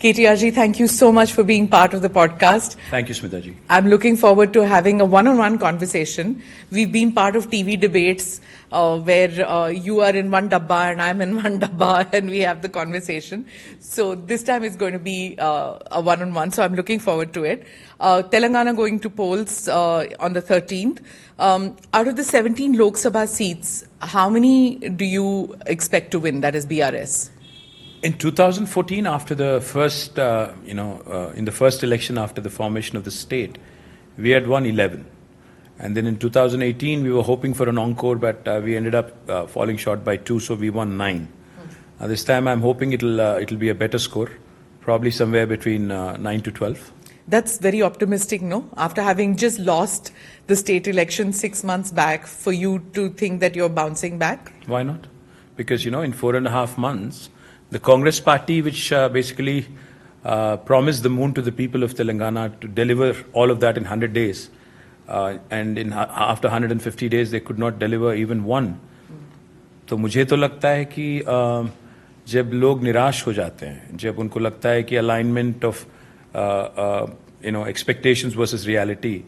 KTRG, thank you so much for being part of the podcast. Thank you, Smita ji. I'm looking forward to having a one-on-one conversation. We've been part of TV debates where you are in one dabba and I'm in one dabba and we have the conversation. So this time it's going to be a one-on-one. So I'm looking forward to it. Telangana going to polls on the 13th. Out of the 17 Lok Sabha seats, how many do you expect to win? That is BRS. In 2014, after the first, in the first election after the formation of the state, we had won 11. And then in 2018, we were hoping for an encore, but we ended up falling short by 2, so we won 9. This time, I'm hoping it'll be a better score, probably somewhere between 9 to 12. That's very optimistic, no? After having just lost the state election 6 months back, for you to think that you're bouncing back? Why not? Because, in 4.5 months, the Congress party, which basically promised the moon to the people of Telangana to deliver all of that in 100 days, and after 150 days, they could not deliver even one. तो मुझे तो लगता है कि जब लोग निराश हो जाते हैं, जब उनको लगता है कि alignment of expectations versus reality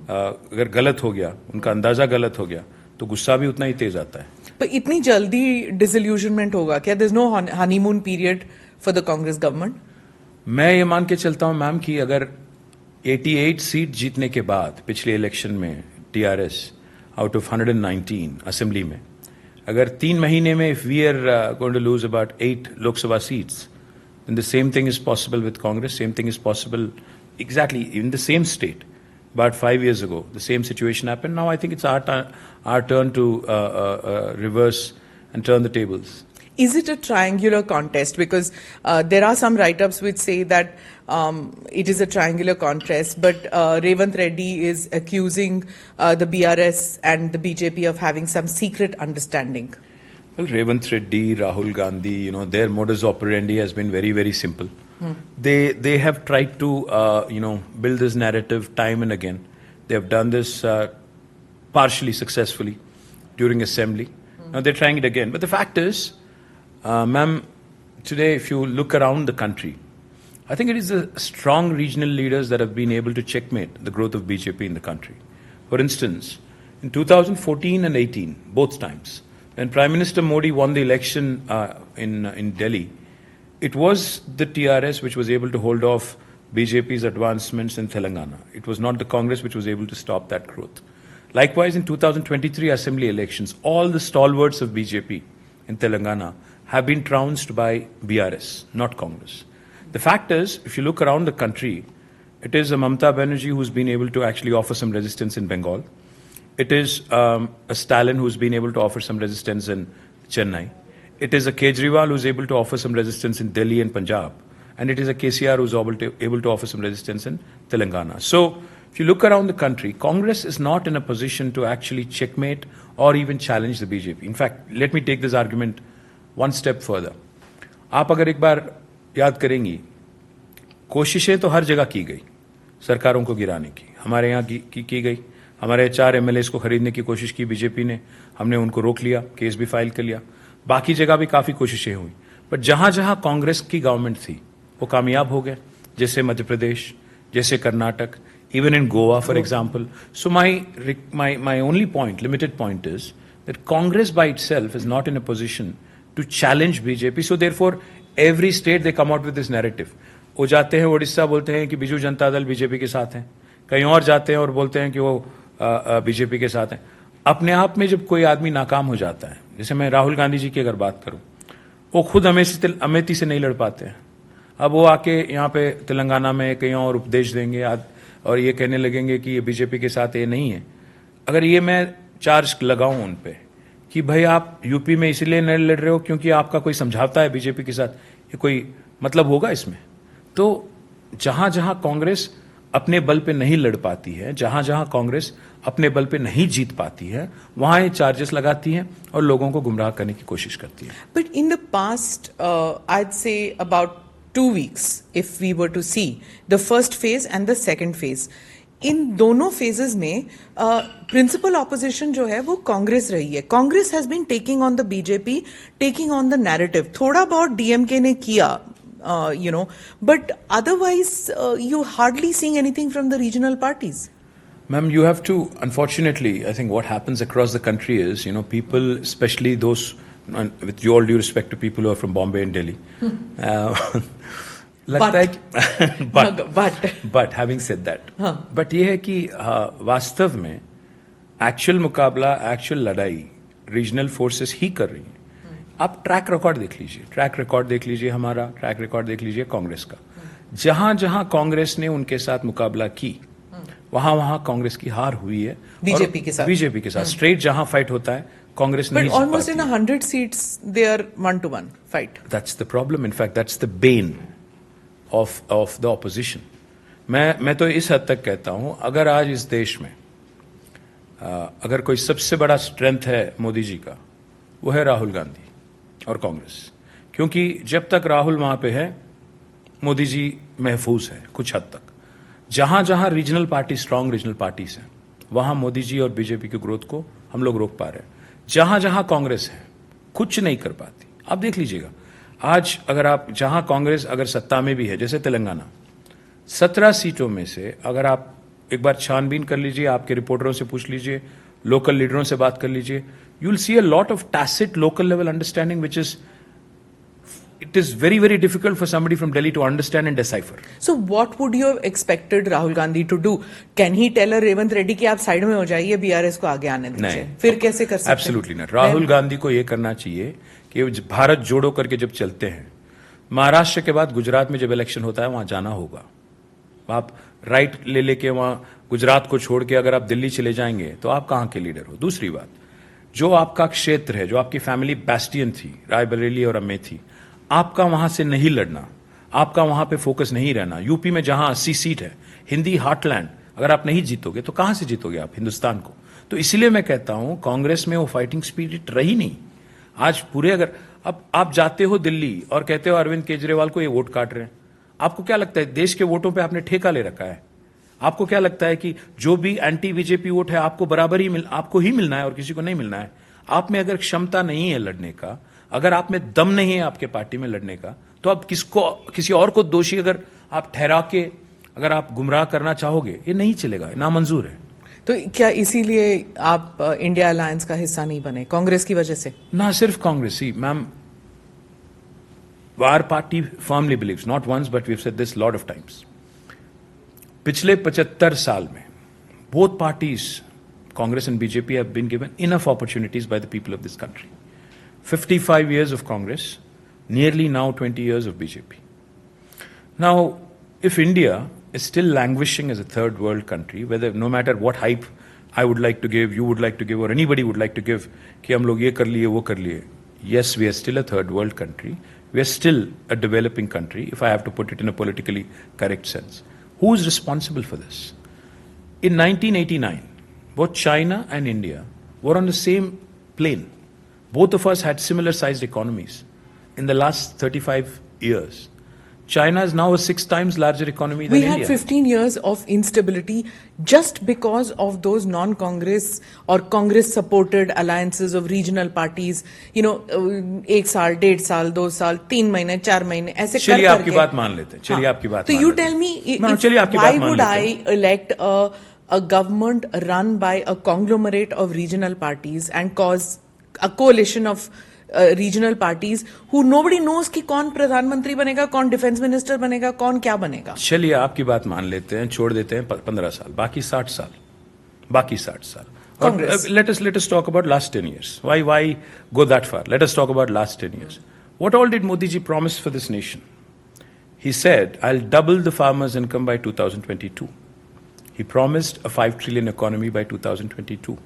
अगर गलत हो गया, उनका अंदाजा गलत हो गया, तो गुस्सा भी उतना ही तेज आता है. पर इतनी जल्दी डिसइल्यूजनमेंट होगा क्या? There is no honeymoon period for the Congress government. मैं ये मान के चलता हूं मैम कि अगर 88 सीट जीतने के बाद पिछले इलेक्शन में टीआरएस आउट ऑफ 119 असेंबली में, अगर 3 महीने में if we are going to lose about 8 Lok Sabha seats, then the same thing is possible with Congress. Same thing is possible exactly in the same state. About 5 years ago, the same situation happened. Now I think it's our turn to reverse and turn the tables. Is it a triangular contest? Because there are some write-ups which say that it is a triangular contest, but Revant Reddy is accusing the BRS and the BJP of having some secret understanding. Well, Revant Reddy, Rahul Gandhi, their modus operandi has been very, very simple. They have tried to, build this narrative time and again. They have done this partially successfully during assembly. Now they're trying it again. But the fact is, ma'am, today if you look around the country, I think it is the strong regional leaders that have been able to checkmate the growth of BJP in the country. For instance, in 2014 and 18, both times, when Prime Minister Modi won the election in Delhi, it was the TRS which was able to hold off BJP's advancements in Telangana. It was not the Congress which was able to stop that growth. Likewise, in 2023 assembly elections, all the stalwarts of BJP in Telangana have been trounced by BRS, not Congress. The fact is, if you look around the country, it is a Mamata Banerjee who's been able to actually offer some resistance in Bengal. It is a Stalin who's been able to offer some resistance in Chennai. It is a Kejriwal who's able to offer some resistance in Delhi and Punjab. And it is a KCR who's able to offer some resistance in Telangana. So, if you look around the country, Congress is not in a position to actually checkmate or even challenge the BJP. In fact, let me take this argument one step further. आप अगर एक बार याद करेंगी, कोशिशें तो हर जगह की गई सरकारों को गिराने की. हमारे यहाँ की गई. हमारे 4 MLAs को खरीदने की कोशिश की बीजेपी ने, हमने उनको रोक लिया, केस भी फाइल कर लिया. बाकी जगह भी काफ़ी कोशिशें हुई, पर जहाँ जहाँ कांग्रेस की गवर्नमेंट थी वो कामयाब हो गए, जैसे मध्य प्रदेश, जैसे Karnataka, even in Goa, for example. So my only point, limited point is that Congress by itself is not in a position to challenge BJP. So therefore, every state they come out with this narrative. वो जाते हैं ओडिशा बोलते हैं कि Biju Janata Dal BJP के साथ हैं, कहीं और जाते हैं और बोलते हैं कि वो बीजेपी के साथ हैं. अपने आप में जब कोई आदमी नाकाम हो जाता है, जैसे मैं राहुल गांधी जी की अगर बात करूं, वो खुद अमेठी से नहीं लड़ पाते हैं. अब वो आके यहाँ पे तेलंगाना में कहीं और उपदेश देंगे और ये कहने लगेंगे कि ये बीजेपी के साथ ये नहीं है. अगर ये मैं चार्ज लगाऊं उन पे कि भाई आप यूपी में इसलिए नहीं लड़ रहे हो क्योंकि आपका कोई समझौता है बीजेपी के साथ, ये कोई मतलब होगा इसमें? तो जहां जहां कांग्रेस अपने बल पे नहीं लड़ पाती है, जहां जहां कांग्रेस अपने बल पे नहीं जीत पाती है, वहां ये चार्जेस लगाती है और लोगों को गुमराह करने की कोशिश करती है. But in the past I'd say about 2 weeks, if we were to see the first phase and the second phase, इन दोनों फेजेस में प्रिंसिपल ऑपोजिशन जो है वो कांग्रेस रही है. Congress has been taking on the BJP, taking on the narrative. थोड़ा बहुत DMK ने किया but otherwise you hardly seeing anything from the regional parties. Ma'am, you have to, unfortunately, I think what happens across the country is, people, especially those, with all due respect to people who are from Bombay and Delhi, लगता है कि but having said that, but ये है कि वास्तव में actual मुकाबला, actual लड़ाई रीजनल फोर्सेस ही कर रही हैं। आप ट्रैक रिकॉर्ड देख लीजिए, ट्रैक रिकॉर्ड देख लीजिए, हमारा ट्रैक रिकॉर्ड देख लीजिए कांग्रेस का। जहां जहां कांग्रेस ने उनके साथ मुकाबला की, वहां वहां कांग्रेस की हार हुई है बीजेपी के साथ स्ट्रेट जहां फाइट होता है कांग्रेस नहीं जीत पाती। Almost in 100 seats they are 1-to-1 fight. That's the problem. In fact, that's the bane of the opposition. मैं तो इस हद तक कहता हूं, अगर आज इस देश में अगर कोई सबसे बड़ा स्ट्रेंथ है मोदी जी का, वो है राहुल गांधी और कांग्रेस। क्योंकि जब तक राहुल वहां पे है, मोदी जी महफूज है कुछ हद तक। जहां जहां regional party, strong regional parties हैं, वहां मोदी जी और बीजेपी की ग्रोथ को हम लोग रोक पा रहे हैं। जहां जहां कांग्रेस है, कुछ नहीं कर पाती। आप देख लीजिएगा, आज अगर आप जहां कांग्रेस अगर सत्ता में भी है, जैसे तेलंगाना, 17 सीटों में से अगर आप एक बार छानबीन कर लीजिए, आपके रिपोर्टरों से पूछ लीजिए, लोकल लीडरों से बात कर लीजिए, you will see a lot of tacit local level understanding which is it is very, very difficult for somebody from Delhi to understand and decipher. So what would you have expected Rahul Gandhi to do? Can he tell a Revant Reddy कि आप side में हो जाइए, BRS को आगे आने दीजिए? फिर कैसे कर सकते हैं? Absolutely not. राहुल गांधी को ये करना चाहिए कि भारत जोड़ो करके जब चलते हैं, महाराष्ट्र के बाद गुजरात में जब इलेक्शन होता है, वहां जाना होगा। आप राइट ले लेके वहां गुजरात को छोड़ के अगर आप दिल्ली चले जाएंगे, तो आप कहां के लीडर हो? दूसरी बात, जो आपका क्षेत्र है, जो आपकी फैमिली बैस्टियन थी, रायबरेली और अमेठी, आपका वहां से नहीं लड़ना, आपका वहां पे फोकस नहीं रहना। यूपी में जहां 80 सीट है, हिंदी हार्टलैंड, अगर आप नहीं जीतोगे तो कहां से जीतोगे आप हिंदुस्तान को? तो इसीलिए मैं कहता हूं, कांग्रेस में वो फाइटिंग स्पिरिट रही नहीं। आज पूरे अगर अब आप जाते हो दिल्ली और कहते हो अरविंद केजरीवाल को ये वोट काट रहे हैं, आपको क्या लगता है देश के वोटों पे आपने ठेका ले रखा है? आपको क्या लगता है कि जो भी एंटी बीजेपी वोट है आपको बराबर ही आपको ही मिलना है और किसी को नहीं मिलना है? आप में अगर क्षमता नहीं है लड़ने का, अगर आप में दम नहीं है आपके पार्टी में लड़ने का, तो आप किसी और को दोषी अगर आप ठहरा के अगर आप गुमराह करना चाहोगे, ये नहीं चलेगा, नामंजूर है। तो क्या इसीलिए आप इंडिया अलायंस का हिस्सा नहीं बने, कांग्रेस की वजह से? ना सिर्फ कांग्रेस ही, ma'am, our party firmly believes, not once but we have said this lot of times, पिछले 75 साल में both parties, Congress and BJP, have been given enough opportunities by the people of this country. 55 years of Congress, nearly now 20 years of BJP. Now, if India is still languishing as a third world country, whether no matter what hype I would like to give, you would like to give, or anybody would like to give, कि हम लोग ये कर लिए, वो कर लिए. Yes, we are still a third world country. We are still a developing country, if I have to put it in a politically correct sense. Who is responsible for this? In 1989, both China and India were on the same plane. Both of us had similar sized economies. In the last 35 years, China is now a 6 times larger economy than India. We had 15 years of instability just because of those non-Congress or Congress-supported alliances of regional parties. You know, 1 साल, 1.5 साल, 2 साल, 3 महीने, 4 महीने, ऐसे कर चलिए आपकी बात मान लेते हैं। चलिए आपकी बात। So you tell me, why would I elect a government run by a conglomerate of regional parties and cause a coalition of regional parties who nobody knows कि कौन प्रधानमंत्री बनेगा, कौन डिफेंस मिनिस्टर बनेगा, कौन क्या बनेगा? चलिए आपकी बात मान लेते हैं, छोड़ देते हैं 15 साल, बाकी 60 साल, बाकी 60 साल. Let us talk about last 10 years. Why go that far? Let us talk about last 10 years. What all did Modi ji promise for this nation? He said, I'll double the farmers' income by 2022. He promised a 5 trillion economy by 2022.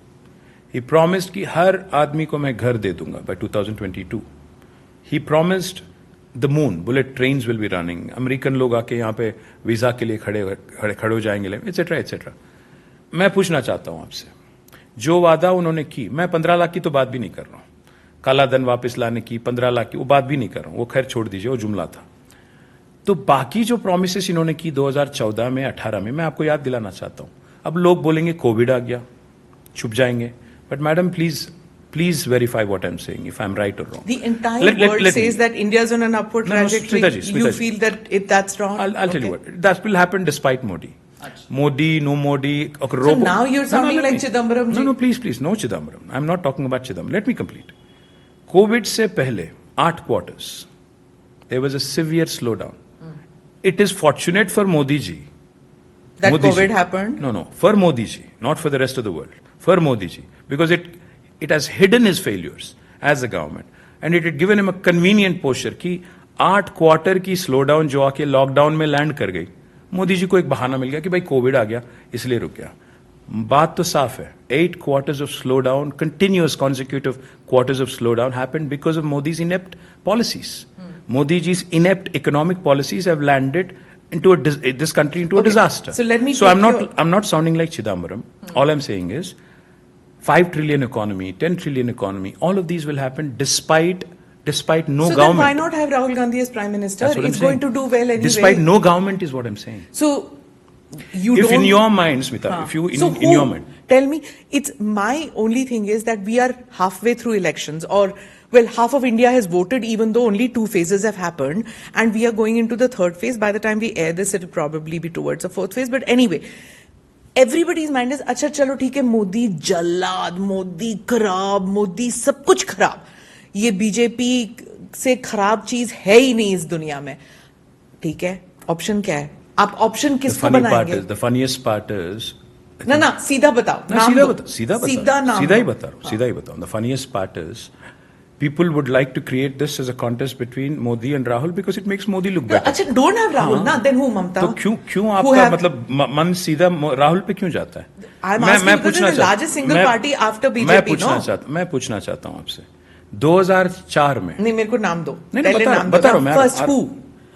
He promised कि हर आदमी को मैं घर दे दूंगा by 2022. He promised the moon, bullet trains will be running. American लोग आके यहाँ पे वीजा के लिए खड़े हो जाएंगे, एटसेट्रा एटसेट्रा. मैं पूछना चाहता हूँ आपसे, जो वादा उन्होंने की, मैं 15 लाख की तो बात भी नहीं कर रहा हूँ, काला धन वापस लाने की 15 लाख की वो बात भी नहीं कर रहा हूँ, वो खैर छोड़ दीजिए, वो जुमला था. तो बाकी जो प्रोमिसेस इन्होंने की 2014 में 18 में, मैं आपको याद दिलाना चाहता हूँ. अब लोग बोलेंगे कोविड आ गया, छुप जाएंगे, but madam please Please verify what I'm saying, if I'm right or wrong. The entire world says that India is on an upward No, no, trajectory. Smita You ji. feel that that's wrong? I'll tell you what. That will happen despite Modi. Modi, no Modi. Okay, So now you're sounding let like me- Chidambaram ji. No, please, no Chidambaram. I'm not talking about Chidambaram. Let me complete. COVID से पहले 8 quarters, there was a severe slowdown. It is fortunate for Modi ji. That Modi COVID ji. happened? No, for Modi ji, not for the rest of the world. For Modi ji. Because it has hidden his failures as a government. And it had given him a convenient posture कि 8 quarter की slowdown जो आके lockdown में land कर गई, मोदी जी को एक बहाना मिल गया कि भाई कोविड आ गया इसलिए रुक गया. बात तो साफ है. 8 quarters of slowdown, continuous consecutive quarters of slowdown happened because of Modi's inept policies. Modi ji's inept economic policies have landed into this country into a disaster. So let me So take I'm not sounding like Chidambaram. All I'm saying is 5 trillion economy, 10 trillion economy, all of these will happen despite no So government. then why not have Rahul Gandhi as Prime Minister? That's what I'm It's going to saying. do well anyway. Despite no government is what I'm saying. So you If don't... in your mind, Smita, if you So in your mind. Tell me, it's my only thing is that we are halfway through elections, or well, half of India has voted, even though only 2 phases have happened, and we are going into the 3rd phase. By the time we air this, it'll probably be towards the 4th phase. But anyway, everybody's mind is, अच्छा चलो ठीक है, मोदी जल्लाद, मोदी खराब, मोदी सब कुछ खराब. ये BJP से खराब चीज है ही नहीं इस दुनिया में. ठीक है, ऑप्शन क्या है? आप ऑप्शन किसको बनाएंगे? The funniest part is ना सीधा बताओ. ना, नाम सीधा दो. बता, सीधा बता, सीधा नाम सीधा ही दो. बता रहा हूँ, सीधा ही बताऊँ. The funniest part is people would like to create this as a contest between Modi and Rahul because it makes Modi look better. अच्छा, don't have Rahul ना, then who Mamta? तो क्यों आपका मतलब मन सीधा राहुल पे क्यों जाता है? I'm asking because it's the largest single party after BJP, no? मैं पूछना चाहता हूँ आपसे 2004 में नहीं, मेरे को नाम दो. नहीं, पहले बता नाम रहा दो. हूँ मैं. First who?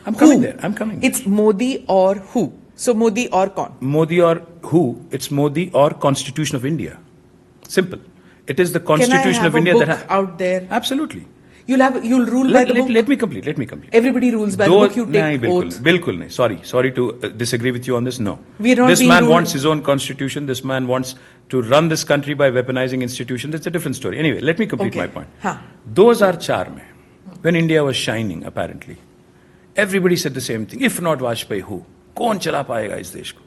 I'm coming there. I'm coming. It's Modi or who? So Modi or कौन? Modi or who? It's Modi or Constitution of India. Simple. It is the Constitution of India Can I have that a book out there? Absolutely. You'll rule by the book. Let me complete. Everybody rules by the book. You नहीं, take oaths. बिल्कुल नहीं. Sorry to disagree with you on this. No. We're not This being man ruled. wants his own constitution. This man wants to run this country by weaponizing institutions. That's a different story. Anyway, let me complete Okay. my point. हाँ. 2004 में, when India was shining, apparently, everybody said the same thing. If not Vajpayee, who? कौन चला पाएगा इस देश को?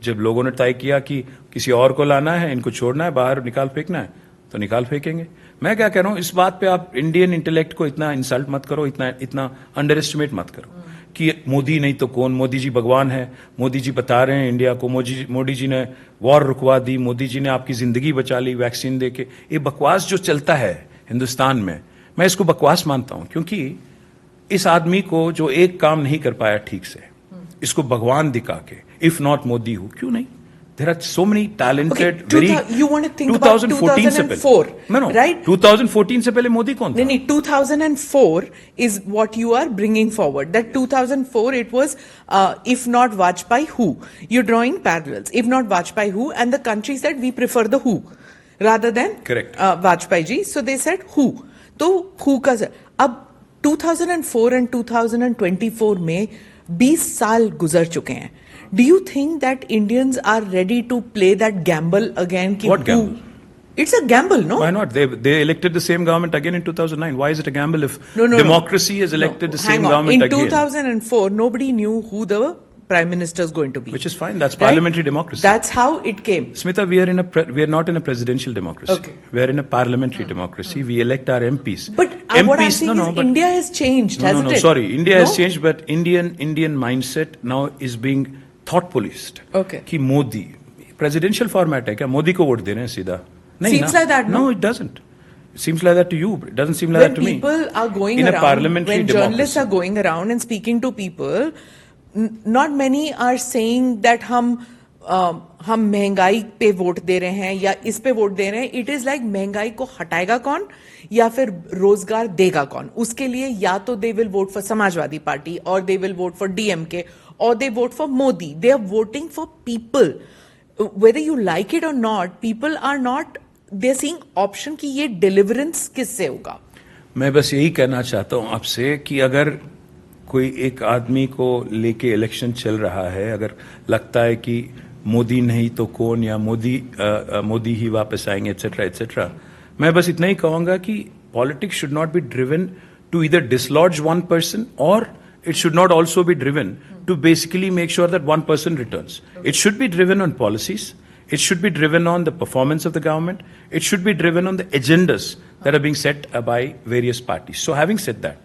जब लोगों ने तय किया कि किसी और को लाना है, इनको छोड़ना है, बाहर निकाल फेंकना है, तो निकाल फेंकेंगे. मैं क्या कह रहा हूं, इस बात पे आप इंडियन इंटेलेक्ट को इतना इंसल्ट मत करो, इतना अंडर एस्टिमेट मत करो कि मोदी नहीं तो कौन, मोदी जी भगवान है, मोदी जी बता रहे हैं इंडिया को, मोदी जी ने वॉर रुकवा दी, मोदी जी ने आपकी जिंदगी बचा ली वैक्सीन देके. ये बकवास जो चलता है हिंदुस्तान में, मैं इसको बकवास मानता हूं, क्योंकि इस आदमी को जो एक काम नहीं कर पाया ठीक से, इसको भगवान दिखा के, इफ नॉट मोदी हूं, क्यों नहीं? There are so many talented, you want to think about 2004, no, right? 2014 से पहले मोदी कौन था? नहीं, 2004 is what you are bringing forward. That 2004, it was, if not Vajpayee, who? You're drawing parallels. If not Vajpayee, who? And the country said, we prefer the who, rather than Correct. Vajpayee ji. So they said who. तो who का अब 2004 and 2024 में 20 साल गुजर चुके हैं. Do you think that Indians are ready to play that gamble again? What gamble? It's a gamble, no? Why not? They elected the same government again in 2009. Why is it a gamble if No. democracy has elected the same Hang on. government In again? 2004, nobody knew who the prime minister is going to be. Which is fine. That's parliamentary democracy. That's how it came. Smita, we are not in a presidential democracy. Okay. We are in a parliamentary democracy. We elect our MPs. But what I'm saying is India has changed, hasn't it? Sorry. India has No? changed, but Indian mindset now is being thought policed. Okay. कि Modi presidential format है क्या? मोदी को vote दे रहे हैं सीधा? नहीं Seems ना? like that, no? No, it doesn't. It seems like that to you. It doesn't seem like When that to me. people are going in around, a parliamentary when democracy. journalists are going around and speaking to people, not many are saying that हम महंगाई पे vote दे रहे हैं या इस पे vote दे रहे हैं. इट इज लाइक महंगाई को हटाएगा कौन या फिर रोजगार देगा कौन. उसके लिए या तो they will vote for Samajwadi party और they will vote for DMK or they vote for Modi. They are voting for people. Whether you like it or not, people are not, they're seeing option कि ये deliverance किससे होगा. मैं बस यही कहना चाहता हूं आपसे कि अगर कोई एक आदमी को लेके इलेक्शन चल रहा है, अगर लगता है कि मोदी नहीं तो कौन या मोदी ही वापस आएंगे एटसेट्रा एटसेट्रा, मैं बस इतना ही कहूंगा कि politics should not be driven to either dislodge one person और it should not also be driven to basically make sure that one person returns. It should be driven on policies. It should be driven on the performance of the government. It should be driven on the agendas that are being set by various parties. So having said that,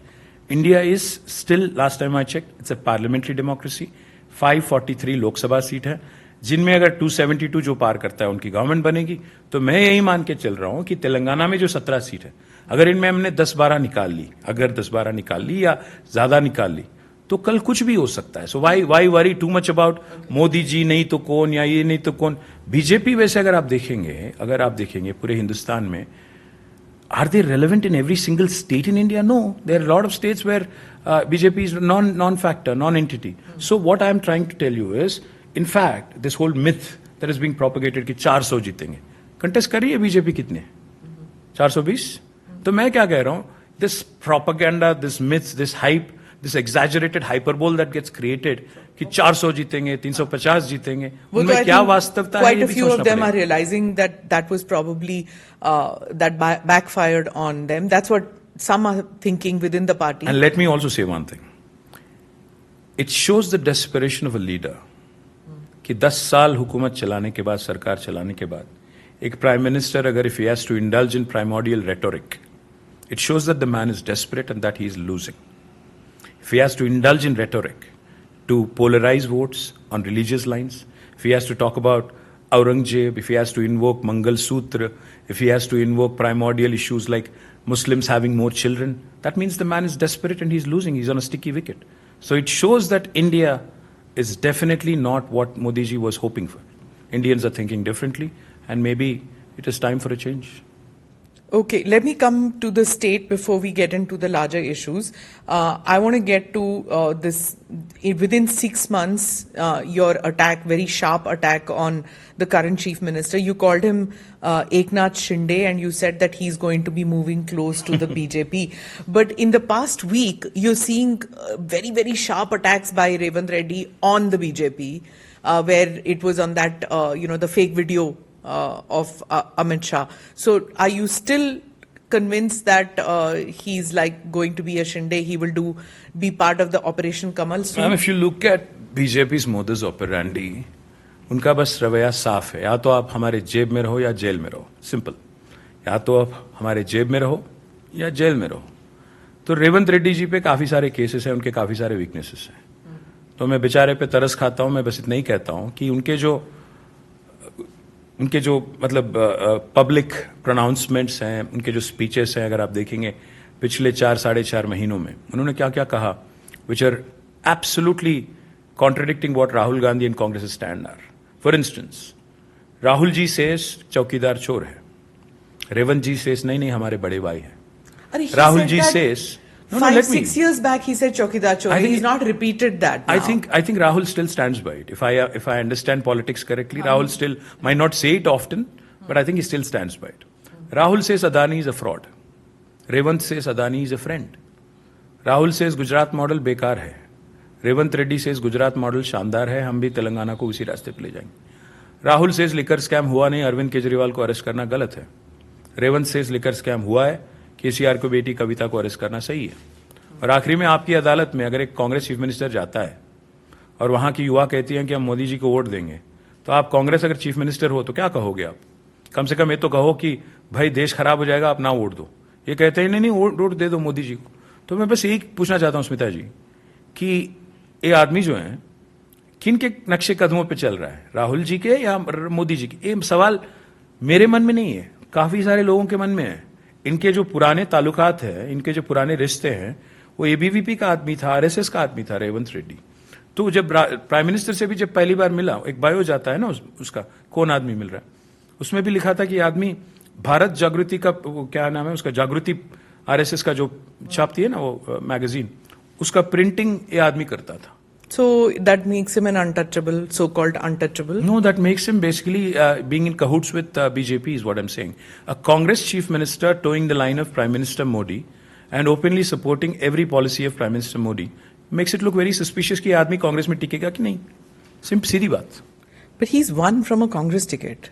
India is still, last time I checked, it's a parliamentary democracy. 543 Lok Sabha seat है, जिनमें अगर 272 जो पार करता है उनकी government बनेगी, तो मैं यही मान के चल रहा हूं कि तेलंगाना में जो 17 सीट है, अगर इनमें हमने 10-12 निकाल ली, अगर 10-12 निकाल ली या ज्यादा निकाल ली, तो कल कुछ भी हो सकता है. So why worry too much about Modi ji नहीं तो कौन या ये नहीं तो कौन. बीजेपी वैसे अगर आप देखेंगे पूरे हिंदुस्तान में, are they relevant in every single state in India? No. There are a lot of states where BJP is non-factor, non-entity. So what I am trying to tell you is, in fact, this whole myth that is being propagated कि 400 जीतेंगे, contest करिए BJP कितने, 420. तो मैं क्या कह रहा हूं, this propaganda, this myth, this hype, this exaggerated hyperbole that gets created कि 400 जीतेंगे, 350 जीतेंगे, उनमें क्या वास्तवता है, quite a few of them are realizing that that was probably backfired on them. That's what some are thinking within the party. And let me also say one thing. It shows the desperation of a leader कि 10 साल हुकूमत चलाने के बाद, सरकार चलाने के बाद, एक प्राइम मिनिस्टर अगर if he has to indulge in primordial rhetoric, it shows that the man is desperate and that he is losing. If he has to indulge in rhetoric to polarize votes on religious lines, if he has to talk about Aurangzeb, if he has to invoke Mangal Sutra, if he has to invoke primordial issues like Muslims having more children, that means the man is desperate and he's losing. He's on a sticky wicket. So it shows that India is definitely not what Modi ji was hoping for. Indians are thinking differently, and maybe it is time for a change. Okay, let me come to the state before we get into the larger issues. I want to get to this. Within 6 months, your attack, very sharp attack on the current chief minister, you called him Eknath Shinde, and you said that he's going to be moving close to the BJP. But in the past week, you're seeing very, very sharp attacks by Revant Reddy on the BJP, where it was on that, the fake video of Amit Shah. So are you still convinced that he's like going to be a Shinde? He will be part of the Operation Kamal soon? If you look at BJP's modus operandi, उनका बस रवैया साफ है, या तो आप हमारे जेब में रहो या जेल में रहो, सिंपल. या तो आप हमारे जेब में रहो या जेल में रहो. तो रेवंत रेड्डी जी पे काफी सारे केसेस हैं, उनके काफी सारे वीकनेसेस हैं. तो मैं बेचारे पे तरस खाता हूं. मैं बस इतना ही कहता हूं कि उनके जो मतलब पब्लिक प्रोनाउंसमेंट्स हैं, उनके जो स्पीचेस हैं, अगर आप देखेंगे पिछले 4-4.5 महीनों में उन्होंने क्या क्या कहा, which are absolutely contradicting what Rahul Gandhi and Congress stand are. For instance, Rahul ji says चौकीदार चोर है, रेवंत जी सेज नहीं हमारे बड़े भाई हैं. Rahul ji says 5-6 years back he said Chokidar Chori. He's not repeated that now. I think Rahul still stands by it. If I understand politics correctly, Rahul still might not say it often, but I think he still stands by it. Rahul says Adani is a fraud. Revant says Adani is a friend. Rahul says Gujarat model बेकार है. Revant Reddy says Gujarat model शानदार है, हम भी तेलंगाना को उसी रास्ते पे ले जाएंगे. Rahul says लिकर स्कैम हुआ नहीं, अरविंद केजरीवाल को अरेस्ट करना गलत है. Revant says लिकर स्कैम हुआ है, केसीआर को बेटी कविता को अरेस्ट करना सही है. और आखिरी में आपकी अदालत में अगर एक कांग्रेस चीफ मिनिस्टर जाता है और वहां की युवा कहती हैं कि हम मोदी जी को वोट देंगे, तो आप कांग्रेस अगर चीफ मिनिस्टर हो तो क्या कहोगे आप? कम से कम ये तो कहो कि भाई देश खराब हो जाएगा, आप ना वोट दो. ये कहते हैं नहीं वोट दे दो मोदी जी को. तो मैं बस यही पूछना चाहता हूं स्मिता जी कि ये आदमी जो है किन के नक्शे कदमों पर चल रहा है, राहुल जी के या मोदी जी के? ये सवाल मेरे मन में नहीं है, काफी सारे लोगों के मन में है. इनके जो पुराने ताल्लुकात हैं, इनके जो पुराने रिश्ते हैं, वो एबीवीपी का आदमी था, आरएसएस का आदमी था रेवंत रेड्डी. तो जब प्राइम मिनिस्टर से भी जब पहली बार मिला, एक बायो जाता है ना उसका कौन आदमी मिल रहा है, उसमें भी लिखा था कि आदमी भारत जागृति का, क्या नाम है उसका, जागृति आरएसएस का जो छापती है ना वो मैगजीन, उसका प्रिंटिंग ये आदमी करता था. So that makes him an untouchable, so-called untouchable? No, that makes him basically being in cahoots with BJP is what I'm saying. A Congress chief minister towing the line of Prime Minister Modi and openly supporting every policy of Prime Minister Modi makes it look very suspicious कि आदमी कांग्रेस में टिकेगा कि नहीं. सीधी बात. But he's won from a Congress ticket.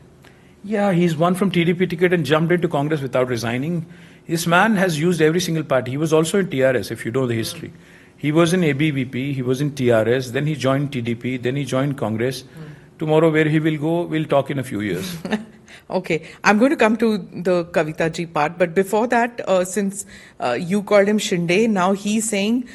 Yeah, he's won from TDP ticket and jumped into Congress without resigning. This man has used every single party. He was also in TRS, if you know the history. He was in ABVP, he was in TRS, then he joined TDP, then he joined Congress. Tomorrow, where he will go, we'll talk in a few years. Okay, I'm going to come to the Kavita ji part, but before that, since you called him Shinde, now he's saying,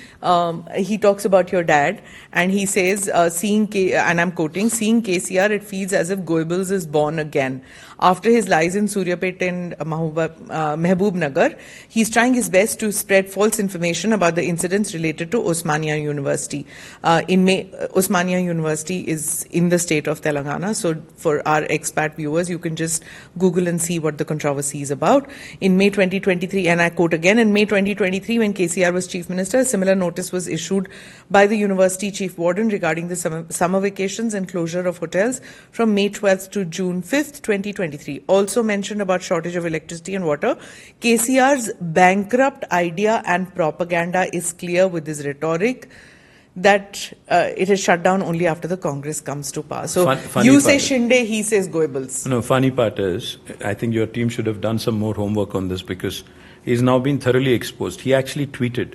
he talks about your dad, and he says, and I'm quoting, seeing KCR, it feels as if Goebbels is born again. After his lies in Suryapet and Mehboob Nagar, he's trying his best to spread false information about the incidents related to Osmania University. Osmania University is in the state of Telangana, so for our expat viewers, you can just Google and see what the controversy is about. In May 2023, and I quote again, in May 2023, when KCR was Chief Minister, a similar notice was issued by the University Chief Warden regarding the summer vacations and closure of hotels from May 12th to June 5th, 2023. Also mentioned about shortage of electricity and water. KCR's bankrupt idea and propaganda is clear with his rhetoric that it is shut down only after the Congress comes to power. So you say Shinde, he says Goebbels. No, funny part is, I think your team should have done some more homework on this because he's now been thoroughly exposed. He actually tweeted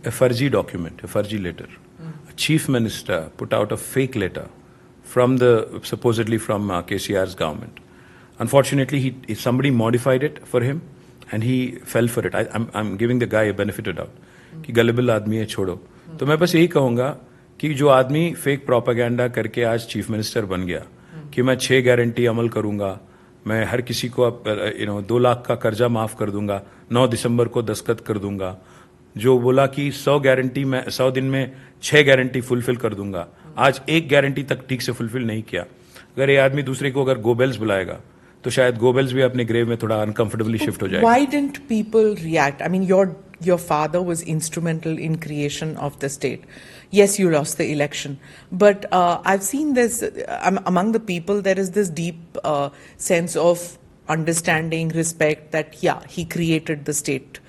a Farji document, a Farji letter. A chief minister put out a fake letter from supposedly from KCR's government. Unfortunately, somebody modified it for him and he fell for it. I'm giving the guy a benefit of doubt. कि गलबल आदमी है छोड़ो. तो मैं बस यही कहूँगा कि जो आदमी फेक प्रोपेगेंडा करके आज चीफ मिनिस्टर बन गया कि मैं 6 गारंटी अमल करूँगा, मैं हर किसी को 2 लाख का कर्जा माफ कर दूंगा, 9 दिसंबर को दस्तखत कर दूंगा, जो बोला कि 100 दिन में 6 गारंटी फुलफिल कर दूंगा, आज 1 गारंटी तक ठीक से फुलफिल नहीं किया. अगर ये आदमी दूसरे को अगर गोबेल्स बुलाएगा तो शायद गोबेल्स भी अपने ग्रेव में थोड़ा अनकंफर्टेबली शिफ्ट हो जाएगा. Why didn't people react? I mean, your father was instrumental in creation of the state. Yes, you lost the election, but I've seen this among the people. There is this deep sense of understanding, respect that he created the state.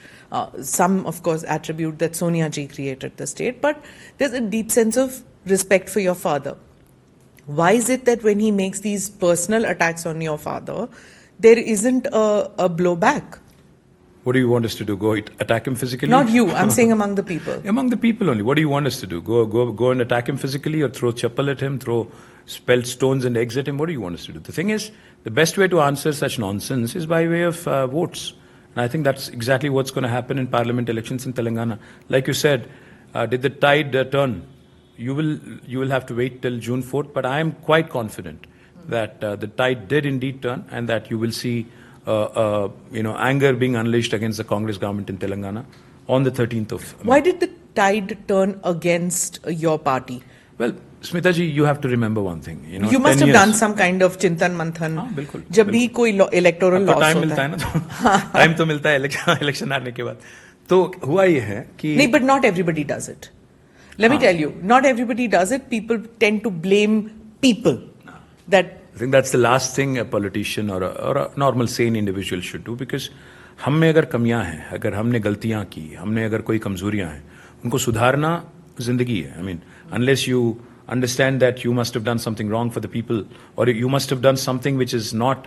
Some, of course, attribute that Sonia ji created the state, but there's a deep sense of respect for your father. Why is it that when he makes these personal attacks on your father, there isn't a blowback? What do you want us to do? Go attack him physically? Not you. I'm saying among the people. Among the people only. What do you want us to do? Go and attack him physically, or throw chappal at him, throw spell stones and eggs at him? What do you want us to do? The thing is, the best way to answer such nonsense is by way of votes. And I think that's exactly what's going to happen in parliament elections in Telangana. Like you said, did the tide turn? You will have to wait till June 4th, but I am quite confident that the tide did indeed turn, and that you will see anger being unleashed against the Congress government in Telangana on the 13th of May. Why did the tide turn against your party? Well, Smita ji, you have to remember one thing. You must have done some kind of chintan manthan. बिल्कुल. जब भी कोई electoral loss time होता मिलता है ना, तो time तो मिलता है इलेक्शन हारने के बाद. तो हुआ ये है कि नहीं, but not everybody does it. Let me tell you, not everybody does it. People tend to blame people. I think that's the last thing a politician or a normal sane individual should do, because हम में अगर कमियां हैं, अगर हमने गलतियां की, हमने अगर कोई कमजोरियां हैं, उनको सुधारना जिंदगी है. I mean, unless you understand that you must have done something wrong for the people, or you must have done something which is not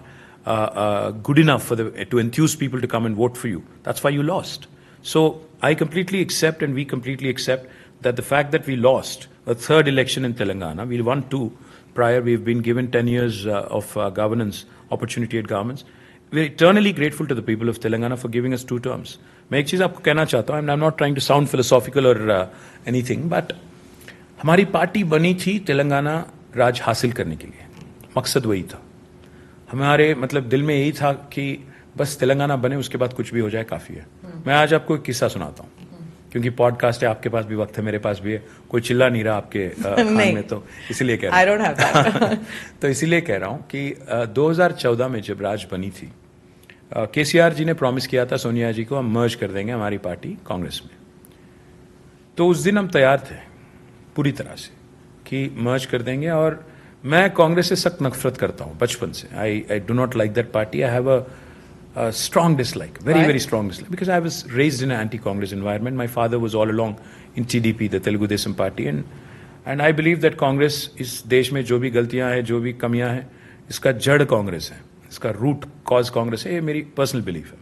good enough to enthuse people to come and vote for you. That's why you lost. So I completely accept, and we completely accept, that the fact that we lost a third election in Telangana, we won 2 prior, we've been given 10 years of governance, opportunity at governments. We're eternally grateful to the people of Telangana for giving us 2 terms. मैं एक चीज़ आपको कहना चाहता हूँ, I'm not trying to sound philosophical or anything, but हमारी party बनी थी तेलंगाना राज हासिल करने के लिए. मकसद वही था. हमारे दिल में यही था कि बस तेलंगाना बने, उसके बाद कुछ भी हो जाए काफ़ी है. मैं आज आपको एक किस्सा सुनाता हूँ, क्योंकि पॉडकास्ट है, आपके पास भी वक्त है, मेरे पास भी है, कोई चिल्ला नहीं रहा आपके खान में, तो इसीलिए कह रहा हूँ. तो इसीलिए कह रहा हूँ कि 2014 में जब राज बनी थी, केसीआर जी ने प्रॉमिस किया था सोनिया जी को, हम मर्ज कर देंगे हमारी पार्टी कांग्रेस में. तो उस दिन हम तैयार थे पूरी तरह से कि मर्ज कर देंगे. और मैं कांग्रेस से सख्त नफरत करता हूँ बचपन से. I do not like that party. I have a strong dislike, very strong dislike, because I was raised in an anti-Congress environment. My father was all along in TDP, the Telugu Desam party, and I believe that Congress इस देश में जो भी गलतियां हैं, जो भी कमियां हैं, इसका जड़ कांग्रेस है. इसका रूट कॉज कांग्रेस है, ये मेरी पर्सनल बिलीफ है।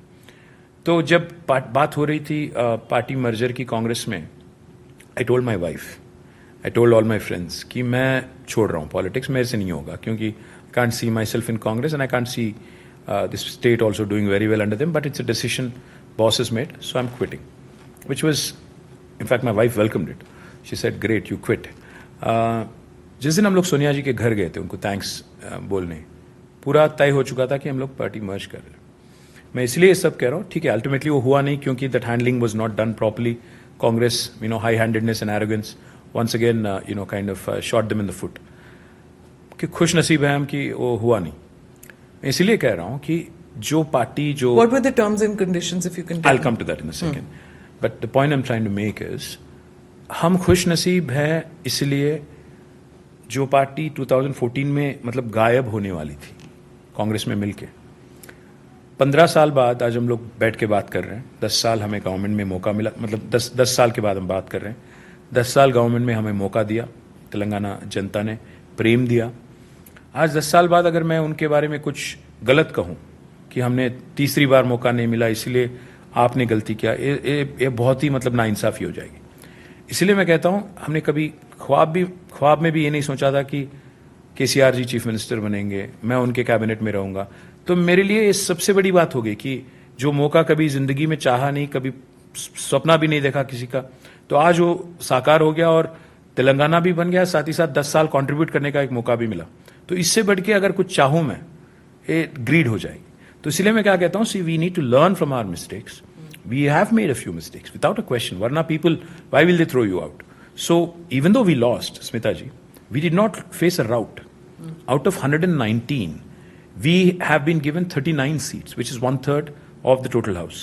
तो जब बात हो रही थी पार्टी मर्जर की कांग्रेस में, I told my wife, I told all my friends कि मैं छोड़ रहा हूँ पॉलिटिक्स, मेरे से नहीं होगा, क्योंकि I can't see my self in Congress and I can't see this state also doing very well under them, but it's a decision boss is made, so I am quitting, which was in fact my wife welcomed it. She said great, you quit. जिस दिन हम लोग सोनिया जी के घर गए थे उनको thanks बोलने, पूरा तय हो चुका था कि हम लोग पार्टी मर्ज कर रहे हैं। मैं इसलिए ये सब कह रहा हूँ, ठीक है अल्टीमेटली वो हुआ नहीं क्योंकि that handling was not done properly. Congress high handedness and arrogance once again kind of shot them in the foot, कि खुश नसीब है हम कि वो हुआ नहीं। मैं इसलिए कह रहा हूँ कि जो पार्टी जो What were the terms and conditions, if you can tell I'll come to that in a second. But the point I'm trying to make is, हम खुश नसीब है इसलिए जो पार्टी 2014 में मतलब गायब होने वाली थी कांग्रेस में मिलके, 15 साल बाद आज हम लोग बैठ के बात कर रहे हैं। 10 साल हमें गवर्नमेंट में मौका मिला, मतलब 10 साल के बाद हम बात कर रहे हैं। 10 साल गवर्नमेंट में हमें मौका दिया, तेलंगाना जनता ने प्रेम दिया। आज 10 साल बाद अगर मैं उनके बारे में कुछ गलत कहूँ कि हमने तीसरी बार मौका नहीं मिला इसलिए आपने गलती किया, ये बहुत ही मतलब नाइंसाफी हो जाएगी। इसलिए मैं कहता हूं हमने कभी ख्वाब में भी ये नहीं सोचा था कि केसीआर जी चीफ मिनिस्टर बनेंगे, मैं उनके कैबिनेट में रहूंगा। तो मेरे लिए ये सबसे बड़ी बात हो गई कि जो मौका कभी जिंदगी में चाहा नहीं, कभी सपना भी नहीं देखा किसी का, तो आज वो साकार हो गया और तेलंगाना भी बन गया, साथ ही साथ 10 साल कंट्रीब्यूट करने का एक मौका भी मिला। तो इससे बढ़ के अगर कुछ चाहूं मैं, ये ग्रीड हो जाएगी। तो इसलिए मैं क्या कहता हूं, see we need to learn from our mistakes. We have made a few mistakes without a question, वरना people why will they throw you out. So even though we lost, Smita ji, we did not face a rout. Out of 119, we have been given 39 seats, which is 1/3 of the total house.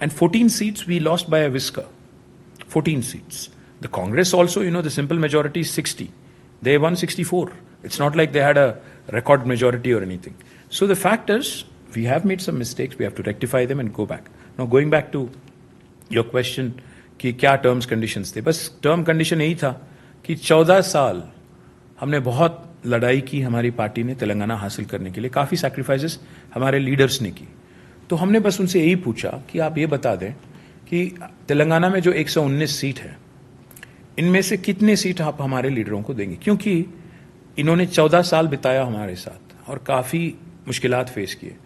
And 14 seats we lost by a whisker. 14 seats. The Congress also, the simple majority is 60. They won 64. It's not like they had a record majority or anything. So the fact is, we have made some mistakes. We have to rectify them and go back. Now, going back to your question, कि क्या terms conditions थे? बस term condition यही था कि 14 साल हमने बहुत लड़ाई की हमारी पार्टी ने तेलंगाना हासिल करने के लिए, काफ़ी सैक्रिफाइसेस हमारे लीडर्स ने की। तो हमने बस उनसे यही पूछा कि आप ये बता दें कि तेलंगाना में जो 119 सीट है, इनमें से कितने सीट आप हमारे लीडरों को देंगे, क्योंकि इन्होंने 14 साल बिताया हमारे साथ और काफ़ी मुश्किलात फेस किए।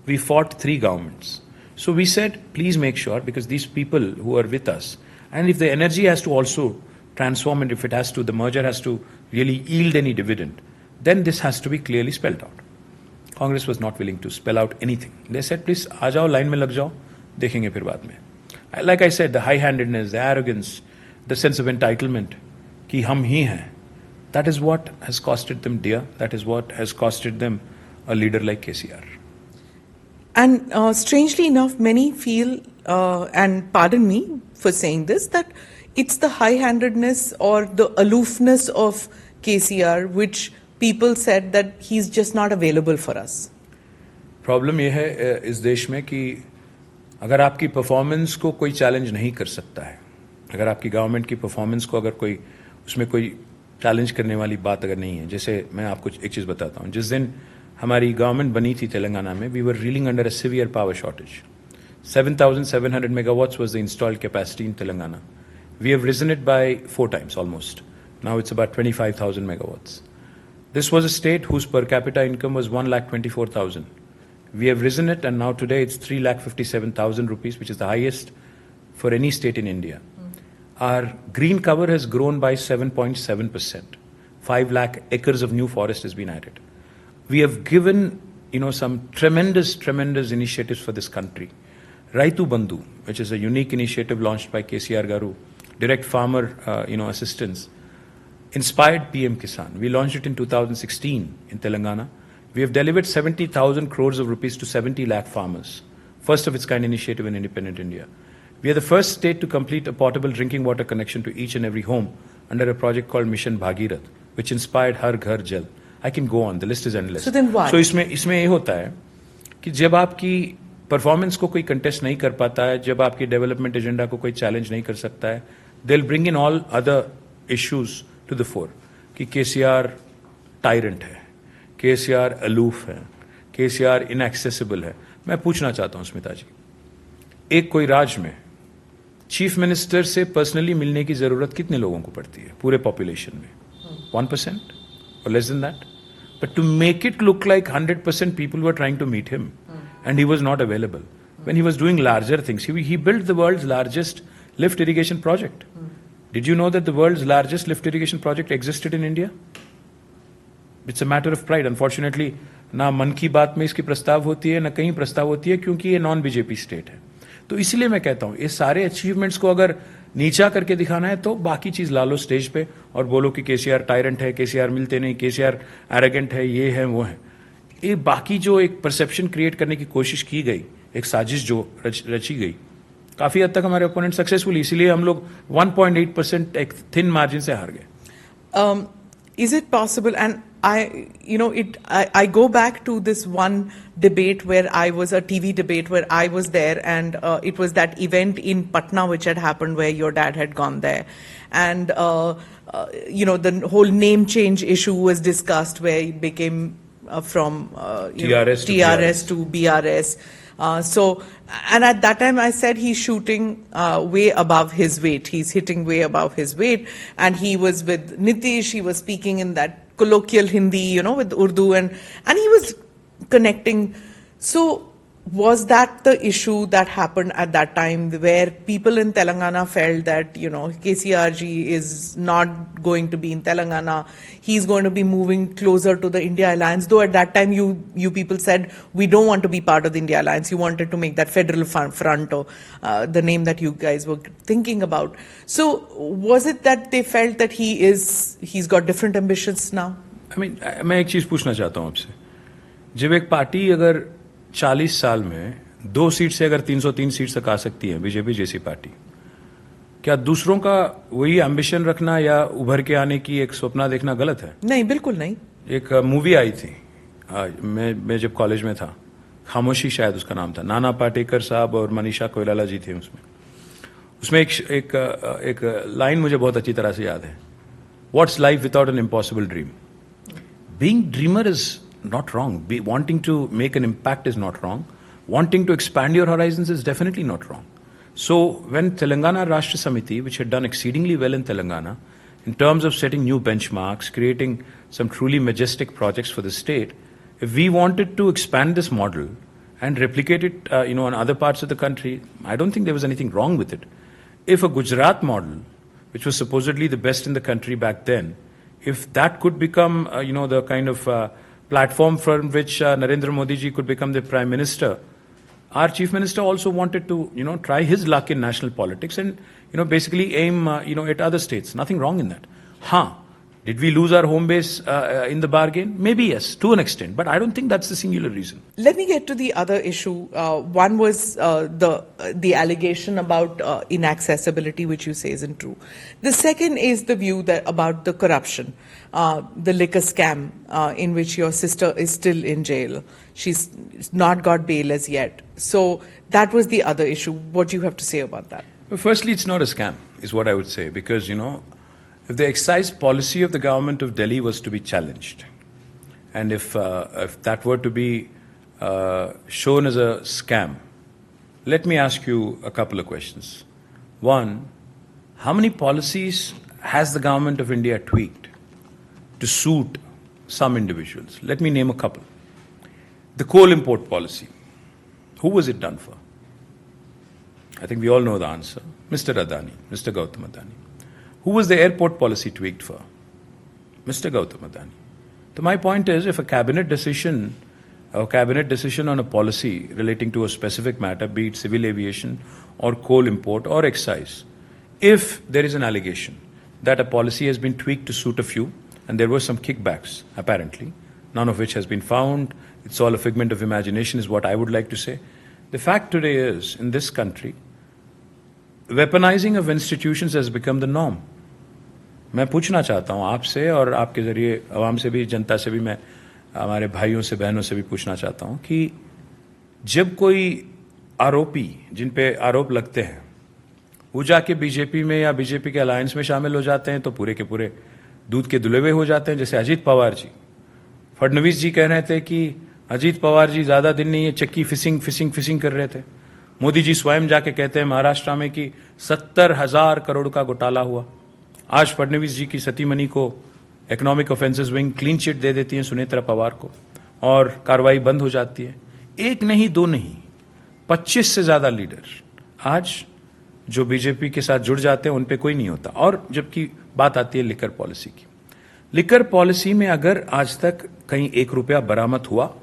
We fought 3 governments, so we said please make sure, because these people who are with us, and if the energy has to also transform, and if it has to, the merger has to really yield any dividend, then this has to be clearly spelled out. Congress was not willing to spell out anything. They said, please, आ जाओ, line में लग जाओ, देखेंगे फिर बाद में. Like I said, the high-handedness, the arrogance, the sense of entitlement, कि हम ही हैं, that is what has costed them dear. That is what has costed them a leader like KCR. And strangely enough, many feel, and pardon me for saying this, that it's the high-handedness or the aloofness of KCR which people said that he's just not available for us. Problem यह है इस देश में कि अगर आपकी performance को कोई चैलेंज नहीं कर सकता है, अगर आपकी गवर्नमेंट की परफॉर्मेंस को अगर कोई उसमें कोई चैलेंज करने वाली बात अगर नहीं है, जैसे मैं आपको एक चीज़ बताता हूँ। जिस दिन हमारी गवर्नमेंट बनी थी तेलंगाना में, we were reeling under a severe power shortage. 7,700 megawatts was the installed capacity in Telangana. We have risen it by 4 times almost. Now it's about 25,000 megawatts. This was a state whose per capita income was 1,24,000. We have risen it, and now today it's 3,57,000 rupees, which is the highest for any state in India. Our green cover has grown by 7.7%. 5 lakh acres of new forest has been added. We have given, some tremendous initiatives for this country. Raitu Bandhu, which is a unique initiative launched by KCR Garu, direct farmer, assistance, inspired PM Kisan. We launched it in 2016 in Telangana. We have delivered 70,000 crores of rupees to 70 lakh farmers. First of its kind initiative in independent India. We are the first state to complete a portable drinking water connection to each and every home under a project called Mission Bhagirath, which inspired Har Ghar Jal. I can go on. The list is endless. So then why? So इसमें ये होता है कि जब आपकी performance को कोई contest नहीं कर पाता है, जब आपकी डेवलपमेंट एजेंडा को कोई चैलेंज नहीं कर सकता है, they will bring in all other issues to the fore कि केसीआर टायरेंट है, केसीआर अलूफ है, केसीआर इनएक्सेसिबल है। मैं पूछना चाहता हूं स्मिता जी, एक कोई राज्य में चीफ मिनिस्टर से पर्सनली मिलने की जरूरत कितने लोगों को पड़ती है पूरे पॉपुलेशन में? 1% or less than that? But to make it look like 100% people were trying to meet him and he was not available. When he was doing larger things, he built the world's largest lift irrigation project. Did you know that the world's largest lift irrigation project existed in India? It's a matter of pride. Unfortunately, ना मन की बात में इसकी प्रस्ताव होती है, ना कहीं प्रस्ताव होती है, क्योंकि ये नॉन बीजेपी स्टेट है। तो इसलिए मैं कहता हूं, ये सारे अचीवमेंट्स को अगर नीचा करके दिखाना है तो बाकी चीज ला लो स्टेज पे और बोलो कि केसीआर टायरेंट है, केसीआर मिलते नहीं, केसीआर एरोगेंट है, ये है वो है। ये बाकी जो एक परसेप्शन क्रिएट करने की कोशिश की गई, एक साजिश जो रची गई, काफी हद तक हमारे ओपोनेंट सक्सेसफुल, इसीलिए हम लोग 1.8% एक थिन मार्जिन से हार गए। Is it possible? And I go back to this one debate where I was a TV debate where I was there, and it was that event in Patna which had happened where your dad had gone there, and the whole name change issue was discussed where it became from TRS to BRS. And at that time I said he's shooting way above his weight. He's hitting way above his weight. And he was with Nitish, he was speaking in that colloquial Hindi, with Urdu, and he was connecting. So was that the issue that happened at that time where people in Telangana felt that, KCRG is not going to be in Telangana, he's going to be moving closer to the India Alliance, though at that time you people said, we don't want to be part of the India Alliance, you wanted to make that federal front, or the name that you guys were thinking about. So was it that they felt that he's got different ambitions now? मैं एक चीज पूछना चाहता हूं आपसे, जब एक party अगर 40 साल में 2 सीट से अगर 303 सीट तक आ सकती है, बीजेपी जैसी पार्टी, क्या दूसरों का वही एम्बिशन रखना या उभर के आने की एक सपना देखना गलत है? नहीं, बिल्कुल नहीं। एक मूवी आई थी, मैं जब कॉलेज में था, खामोशी शायद उसका नाम था, नाना पाटेकर साहब और मनीषा कोइराला जी थे उसमें एक लाइन मुझे बहुत अच्छी तरह से याद है, what's life without an impossible dream. Being dreamer is not wrong. Wanting to make an impact is not wrong. Wanting to expand your horizons is definitely not wrong. So when Telangana Rashtra Samiti, which had done exceedingly well in Telangana, in terms of setting new benchmarks, creating some truly majestic projects for the state, if we wanted to expand this model and replicate it, on other parts of the country, I don't think there was anything wrong with it. If a Gujarat model, which was supposedly the best in the country back then, if that could become, the kind of platform from which Narendra Modi ji could become the Prime Minister. Our Chief Minister also wanted to, try his luck in national politics and, basically aim, at other states. Nothing wrong in that. Did we lose our home base in the bargain? Maybe yes, to an extent, but I don't think that's the singular reason. Let me get to the other issue. One was the allegation about inaccessibility, which you say isn't true. The second is the view that about the corruption, the liquor scam, in which your sister is still in jail. She's not got bail as yet. So that was the other issue. What do you have to say about that? Well, firstly, it's not a scam, is what I would say, because, if the excise policy of the government of Delhi was to be challenged, and if that were to be shown as a scam, let me ask you a couple of questions. One, how many policies has the government of India tweaked to suit some individuals? Let me name a couple. The coal import policy, who was it done for? I think we all know the answer. Mr. Adani, Mr. Gautam Adani. Who was the airport policy tweaked for? Mr. Gautam Adani. So my point is, if a cabinet decision on a policy relating to a specific matter, be it civil aviation or coal import or excise, if there is an allegation that a policy has been tweaked to suit a few, and there were some kickbacks, apparently, none of which has been found, it's all a figment of imagination, is what I would like to say. The fact today is, in this country, weaponizing of institutions has become the norm. मैं पूछना चाहता हूँ आपसे और आपके जरिए आवाम से भी, जनता से भी, मैं हमारे भाइयों से, बहनों से भी पूछना चाहता हूँ कि जब कोई आरोपी, जिन पे आरोप लगते हैं, वो जाके बीजेपी में या बीजेपी के अलायंस में शामिल हो जाते हैं तो पूरे के पूरे दूध के दुले हुए हो जाते हैं। जैसे अजीत पवार जी, फडणवीस जी कह रहे थे कि अजीत पवार जी ज्यादा दिन नहीं है चक्की फिशिंग कर रहे थे। मोदी जी स्वयं जाके कहते हैं महाराष्ट्र में कि 70,000 करोड़ का घोटाला हुआ। आज फडणवीस जी की सतीमणि को economic offences wing clean chit दे देती है सुनेत्रा पवार को और कार्रवाई बंद हो जाती है। एक नहीं दो नहीं 25 से ज्यादा लीडर आज जो बीजेपी के साथ जुड़ जाते हैं उन पे कोई नहीं होता। और जबकि बात आती है लिकर पॉलिसी की, लिकर पॉलिसी में अगर आज तक कहीं 1 रुपया बरामद हुआ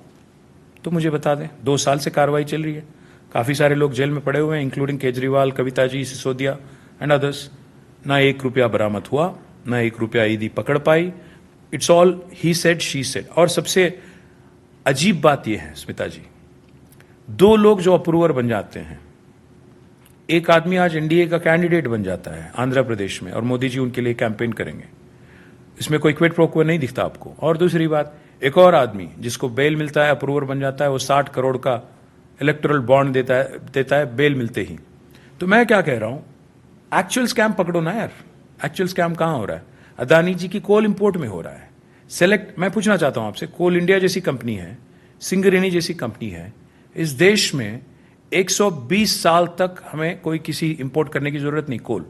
तो मुझे बता दें। 2 साल से कार्रवाई चल रही है, काफी सारे लोग जेल में पड़े हुए हैं including Kejriwal, Kavitha ji, Sisodia and others. ना 1 रुपया बरामद हुआ, ना 1 रुपया ईडी पकड़ पाई। It's all he said she said. और सबसे अजीब बात यह है स्मिता जी, 2 लोग जो अप्रूवर बन जाते हैं, एक आदमी आज एनडीए का कैंडिडेट बन जाता है आंध्र प्रदेश में और मोदी जी उनके लिए कैंपेन करेंगे, इसमें कोई क्विड प्रो क्वो नहीं दिखता आपको। और दूसरी बात, एक और आदमी जिसको बेल मिलता है, अप्रूवर बन जाता है, वो 60 करोड़ का इलेक्टोरल बॉन्ड देता है बेल मिलते ही। तो मैं क्या कह रहा हूं, एक्चुअल स्कैम पकड़ो ना यार। एक्चुअल स्कैम कहां हो रहा है? अदानी जी की कोल इंपोर्ट में हो रहा है। मैं पूछना चाहता हूं आपसे, कोल इंडिया जैसी कंपनी है, सिंगरेनी जैसी कंपनी है, इस देश में 120 साल तक हमें कोई किसी इंपोर्ट करने की जरूरत नहीं कोल।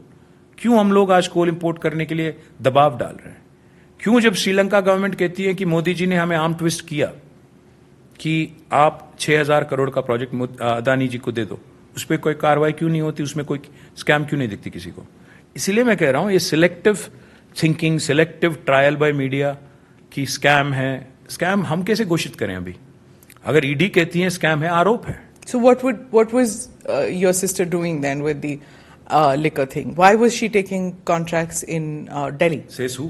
क्यों हम लोग आज कोल इंपोर्ट करने के लिए दबाव डाल रहे हैं? क्यों जब श्रीलंका गवर्नमेंट कहती है कि मोदी जी ने हमें आर्म ट्विस्ट किया कि आप 6,000 करोड़ का प्रोजेक्ट अदानी जी को दे दो, उस पर कोई कार्रवाई क्यों नहीं होती? उसमें कोई स्कैम क्यों नहीं दिखती किसी को? इसीलिए मैं कह रहा हूं ये selective thinking, selective trial by media की स्कैम है। स्कैम हम कैसे घोषित करें? अभी अगर ईडी कहती है स्कैम है, आरोप है। So what was your sister doing then with the liquor thing? Why was she taking contracts in Delhi? Says who?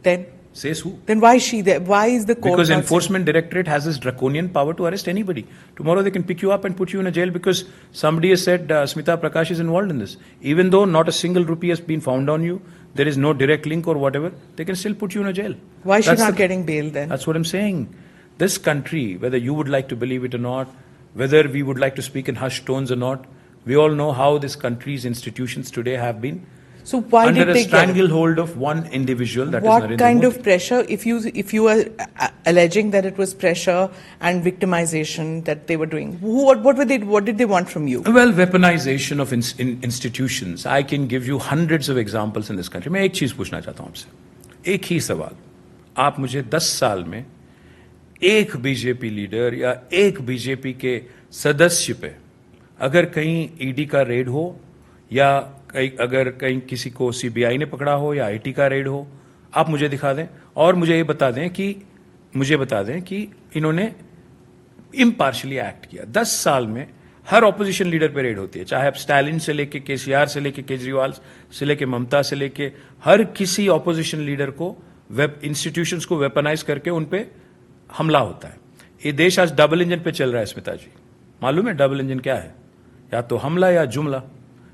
Then Says who? Then why is she there? Why is the court Because not enforcement directorate has this draconian power to arrest anybody. Tomorrow they can pick you up and put you in a jail because somebody has said Smita Prakash is involved in this. Even though not a single rupee has been found on you, there is no direct link or whatever, they can still put you in a jail. Why is she not getting bail then? That's what I'm saying. This country, whether you would like to believe it or not, whether we would like to speak in hushed tones or not, we all know how this country's institutions today have been So why under did a they stranglehold of one individual, that is what Narendra kind Modi. of pressure, if you are alleging that it was pressure and victimization that they were doing, what did they want from you? Well, weaponization of institutions. I can give you hundreds of examples in this country. मैं एक चीज पूछना चाहता हूं आपसे, एक ही सवाल। आप मुझे 10 साल में एक बीजेपी लीडर या एक बीजेपी के सदस्य पे अगर कहीं ईडी का रेड हो या अगर कहीं किसी को सीबीआई ने पकड़ा हो या आईटी का रेड हो, आप मुझे दिखा दें और मुझे बता दें कि इन्होंने इम्पार्शली एक्ट किया। 10 साल में हर ऑपोजिशन लीडर पे रेड होती है, चाहे आप स्टालिन से लेके केसीआर से लेके केजरीवाल से लेके ममता से लेके हर किसी ऑपोजिशन लीडर को इंस्टीट्यूशंस को वेपनाइज करके उन पे हमला होता है। ये देश आज डबल इंजन पे चल रहा है स्मिता जी। मालूम है डबल इंजन क्या है? या तो हमला या जुमला,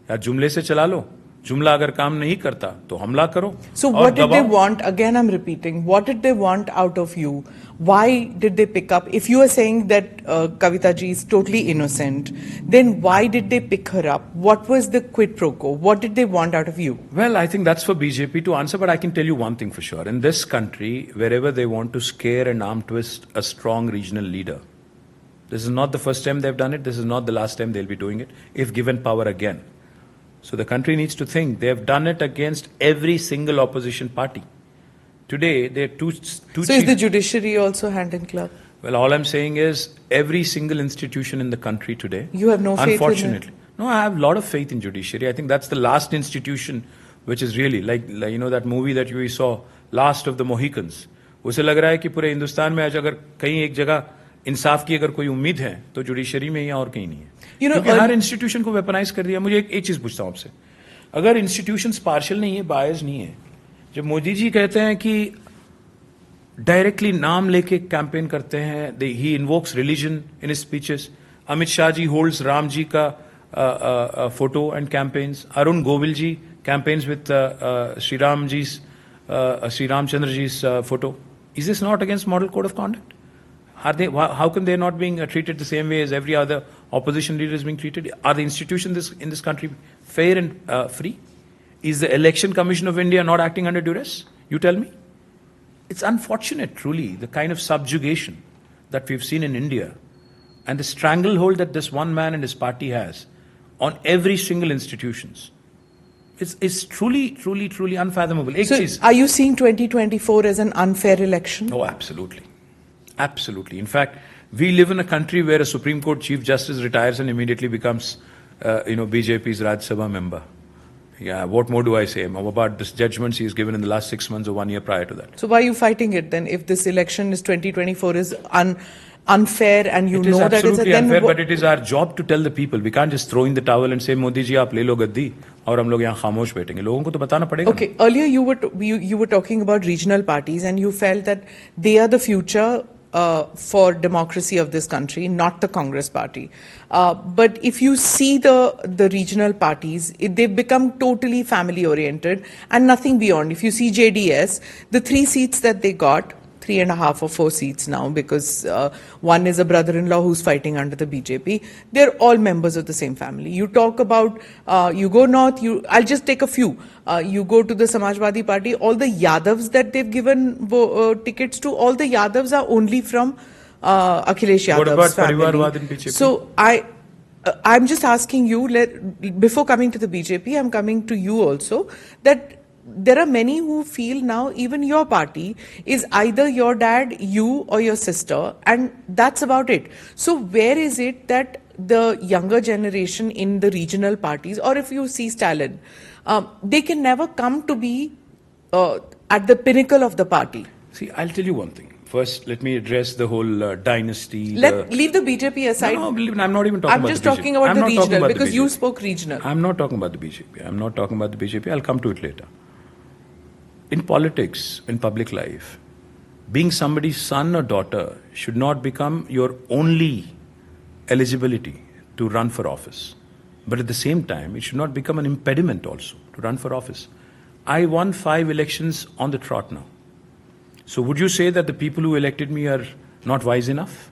या जुमले से चला लो, जुमला अगर काम नहीं करता तो हमला करो। So what did they want? Again, I'm repeating. What did they want out of you? Why did they pick up? If you are saying that Kavita ji is totally innocent, then why did they pick her up? What was the quid pro quo? What did they want out of you? Well, I think that's for BJP to answer, but I can tell you one thing for sure. In this country, wherever they want to scare and arm twist a strong regional leader, this is not the first time they've done it. This is not the last time they'll be doing it, if given power again. So the country needs to think. They have done it against every single opposition party. Today, they're two So is the judiciary also hand in glove? Well, all I'm saying is every single institution in the country today. You have no faith in it? Unfortunately. No, I have a lot of faith in judiciary. I think that's the last institution which is really like you know that movie that we saw, Last of the Mohicans. उसे लग रहा है कि पूरे हिंदुस्तान में आज अगर कहीं एक जगह इंसाफ की अगर कोई उम्मीद है तो जुडिशरी में ही और कहीं नहीं है। क्योंकि हर इंस्टीट्यूशन को वेपनाइज कर दिया। मुझे एक चीज पूछता हूं आपसे, अगर इंस्टीट्यूशंस पार्शियल नहीं है, बायस नहीं है, जब मोदी जी कहते हैं कि डायरेक्टली नाम लेके कैंपेन करते हैं, he invokes religion in his speeches, Amit Shah ji holds Ram ji का photo and campaigns, Arun Govil ji campaigns with Shri Ramchandra ji photo, is this not against model code of conduct? How come they're not being treated the same way as every other opposition leader is being treated? Are the institutions in this country fair and free? Is the Election Commission of India not acting under duress? You tell me. It's unfortunate, truly, the kind of subjugation that we've seen in India and the stranglehold that this one man and his party has on every single institutions is truly unfathomable. So, are you seeing 2024 as an unfair election? Oh, absolutely. Absolutely. In fact, we live in a country where a Supreme Court Chief Justice retires and immediately becomes, BJP's Rajya Sabha member. Yeah, what more do I say about this judgments he has given in the last 6 months or 1 year prior to that? So why are you fighting it then? If this election is 2024 is unfair and you know that it's absolutely unfair, but it is our job to tell the people. We can't just throw in the towel and say, Modi ji, aap le lo gaddi, aur hum log yahan khamosh baithenge. Logon ko to batana padega. Okay, earlier you were talking about regional parties and you felt that they are the future for democracy of this country, not the Congress party. But if you see the regional parties, they've become totally family oriented and nothing beyond. If you see JDS, the 3 seats that they got, 3.5 or 4 seats now, because one is a brother-in-law who's fighting under the BJP. They're all members of the same family. You talk about, you go north, I'll just take a few. You go to the Samajwadi Party, all the Yadavs that they've given tickets to, all the Yadavs are only from Akhilesh Yadav's What about family. Parivarwad in BJP? So I'm just asking you, before coming to the BJP, I'm coming to you also, that there are many who feel now even your party is either your dad, you or your sister, and that's about it. So where is it that the younger generation in the regional parties, or if you see Stalin, they can never come to be at the pinnacle of the party? See, I'll tell you one thing. First, let me address the whole dynasty. Leave the BJP aside. No, I'm not even talking about the BJP. I'm just talking about the regional, because you spoke regional. I'm not talking about the BJP. I'm not talking about the BJP. I'll come to it later. In politics, in public life, being somebody's son or daughter should not become your only eligibility to run for office. But at the same time, it should not become an impediment also to run for office. I won 5 elections on the trot now. So would you say that the people who elected me are not wise enough?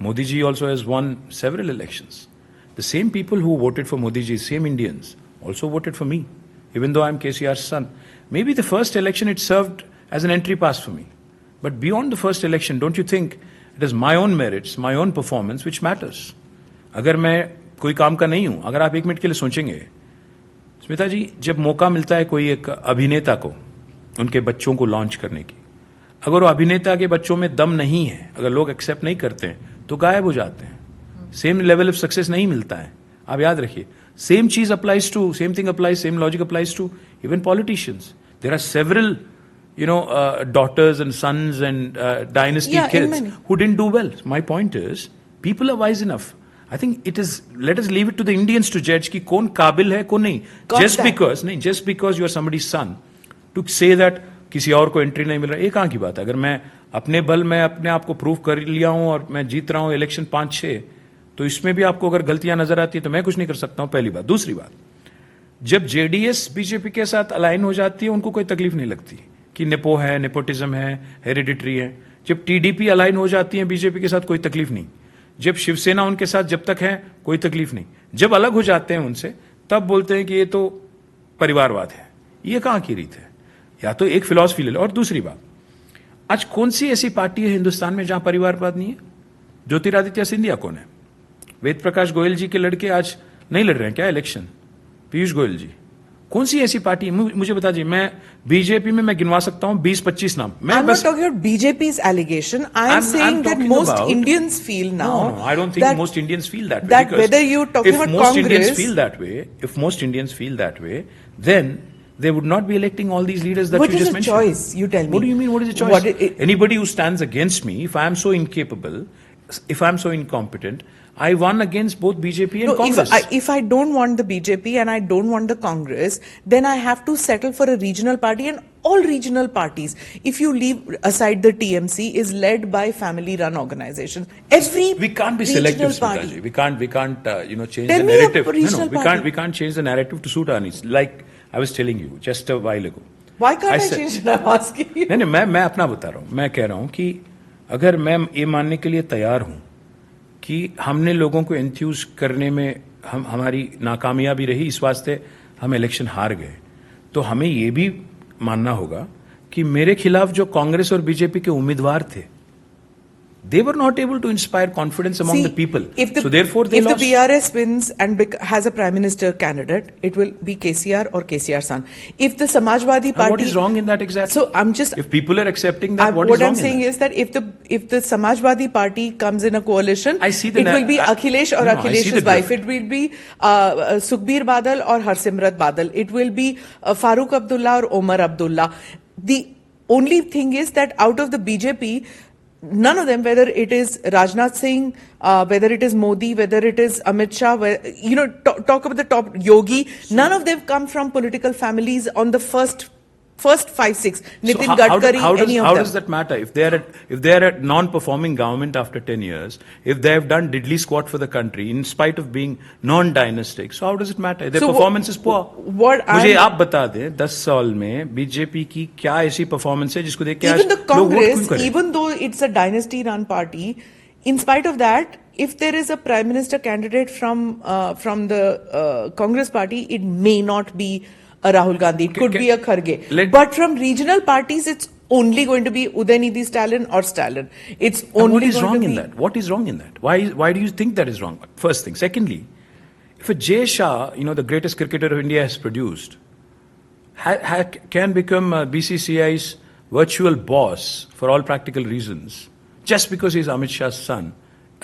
Modi ji also has won several elections. The same people who voted for Modi ji, same Indians, also voted for me, even though I'm KCR's son. Maybe the first election it served as an entry pass for me. But beyond the first election, don't you think it is my own merits, my own performance which matters? अगर मैं कोई काम का नहीं हूं, अगर आप 1 minute के लिए सोचेंगे, स्मिता जी, जब मौका मिलता है कोई एक अभिनेता को उनके बच्चों को लॉन्च करने की, अगर वो अभिनेता के बच्चों में दम नहीं है, अगर लोग एक्सेप्ट नहीं करते हैं, तो गायब हो जाते हैं. सेम लेवल ऑफ सक्सेस नहीं मिलता है. आप याद रखिए. Same thing applies, same logic applies to even politicians. There are several, daughters and sons and dynasty kids who didn't do well. My point is, people are wise enough. I think let us leave it to the Indians to judge ki kaun kabil hai, kaun nahi. Just because you are somebody's son, to say that किसी और को entry नहीं मिल रहा है, ये कहाँ की बात है? अगर मैं अपने बल में अपने आप को प्रूव कर लिया हूं और मैं जीत रहा हूं इलेक्शन 5-6, तो इसमें भी आपको अगर गलतियां नजर आती है तो मैं कुछ नहीं कर सकता हूं. पहली बात. दूसरी बात, जब जेडीएस बीजेपी के साथ अलाइन हो जाती है उनको कोई तकलीफ नहीं लगती कि नेपो है, नेपोटिज्म है, हेरिडिटरी है. जब टीडीपी अलाइन हो जाती है बीजेपी के साथ कोई तकलीफ नहीं. जब शिवसेना उनके साथ जब तक है कोई तकलीफ नहीं. जब अलग हो जाते हैं उनसे तब बोलते हैं कि ये तो परिवारवाद है. ये कहां की रीत है? या तो एक फिलॉसफी ले लो. और दूसरी बात, आज कौन सी ऐसी पार्टी है हिंदुस्तान में जहां परिवारवाद नहीं है? ज्योतिरादित्य सिंधिया कौन है? वेद प्रकाश गोयल जी के लड़के आज नहीं लड़ रहे हैं क्या इलेक्शन? पीयूष गोयल जी. कौन सी ऐसी पार्टी है? मुझे बता दीजिए. मैं बीजेपी में मैं गिनवा सकता हूं 20-25 नाम. I'm not talking about BJP's allegation. I'm saying that most Indians feel now. No, I don't think most Indians feel that way. That whether you're talking about Congress, if most Indians feel that way, then they would not be electing all these leaders that you just mentioned. What is a choice? You tell me. What do you mean? What is a choice? Anybody who stands against me, if I am so incapable, if I am so incompetent, I won against both BJP and Congress. If I don't want the BJP and I don't want the Congress, then I have to settle for a regional party, and all regional parties, if you leave aside the TMC, is led by family-run organizations. We can't be selective, Smitaji. We can't change the narrative. We can't change the narrative to suit our needs. Like I was telling you just a while ago. Why can't I change it? I'm asking you. नहीं, मैं अपना बता रहा हूँ. मैं कह रहा हूँ कि अगर मैं ये मानने के लिए तैयार हूँ कि हमने लोगों को एंथ्यूज करने में हमारी नाकामयाबी रही, इस वास्ते हम इलेक्शन हार गए, तो हमें ये भी मानना होगा कि मेरे खिलाफ जो कांग्रेस और बीजेपी के उम्मीदवार थे they were not able to inspire confidence among See, the people. If the, So therefore they if lost. the BRS wins and has a prime minister candidate, it will be KCR or KCR son. If the Samajwadi Now, Party, what is wrong in that exactly? So I'm just if people are accepting that, what what is wrong I'm saying in that? is that if the Samajwadi Party comes in a coalition, I see the it will be I- Akhilesh or no, I see Akhilesh's the wife. drift. It will be Sukhbir Badal or Harsimrat Badal. It will be Farooq Abdullah or Omar Abdullah. The only thing is that out of the BJP, none of them, whether it is Rajnath Singh, whether it is Modi, whether it is Amit Shah, talk about the top Yogi, none of them come from political families on the first 5-6. Nitin So Gadkari, how any of how them. does that matter? If they are a non-performing government after 10 years, if they have done diddly squat for the country in spite of being non-dynastic, so how does it matter? Their So performance is poor. what मुझे I'm- आप बता दें 10 साल में BJP की क्या ऐसी performance है जिसको देख के Even आज the लोग वोट क्यों Congress, करें? even though it's a dynasty-run party, in spite of that, if there is a prime minister candidate from the Congress party, it may not be a Rahul Gandhi. It could be a Kharge. But from regional parties, it's only going to be Udaynidhi Stalin or Stalin. It's And only what is going wrong to in be. that? What is wrong in that? Why do you think that is wrong? First thing. Secondly, if a Jay Shah, the greatest cricketer of India has produced, can become BCCI's virtual boss for all practical reasons, just because he's Amit Shah's son,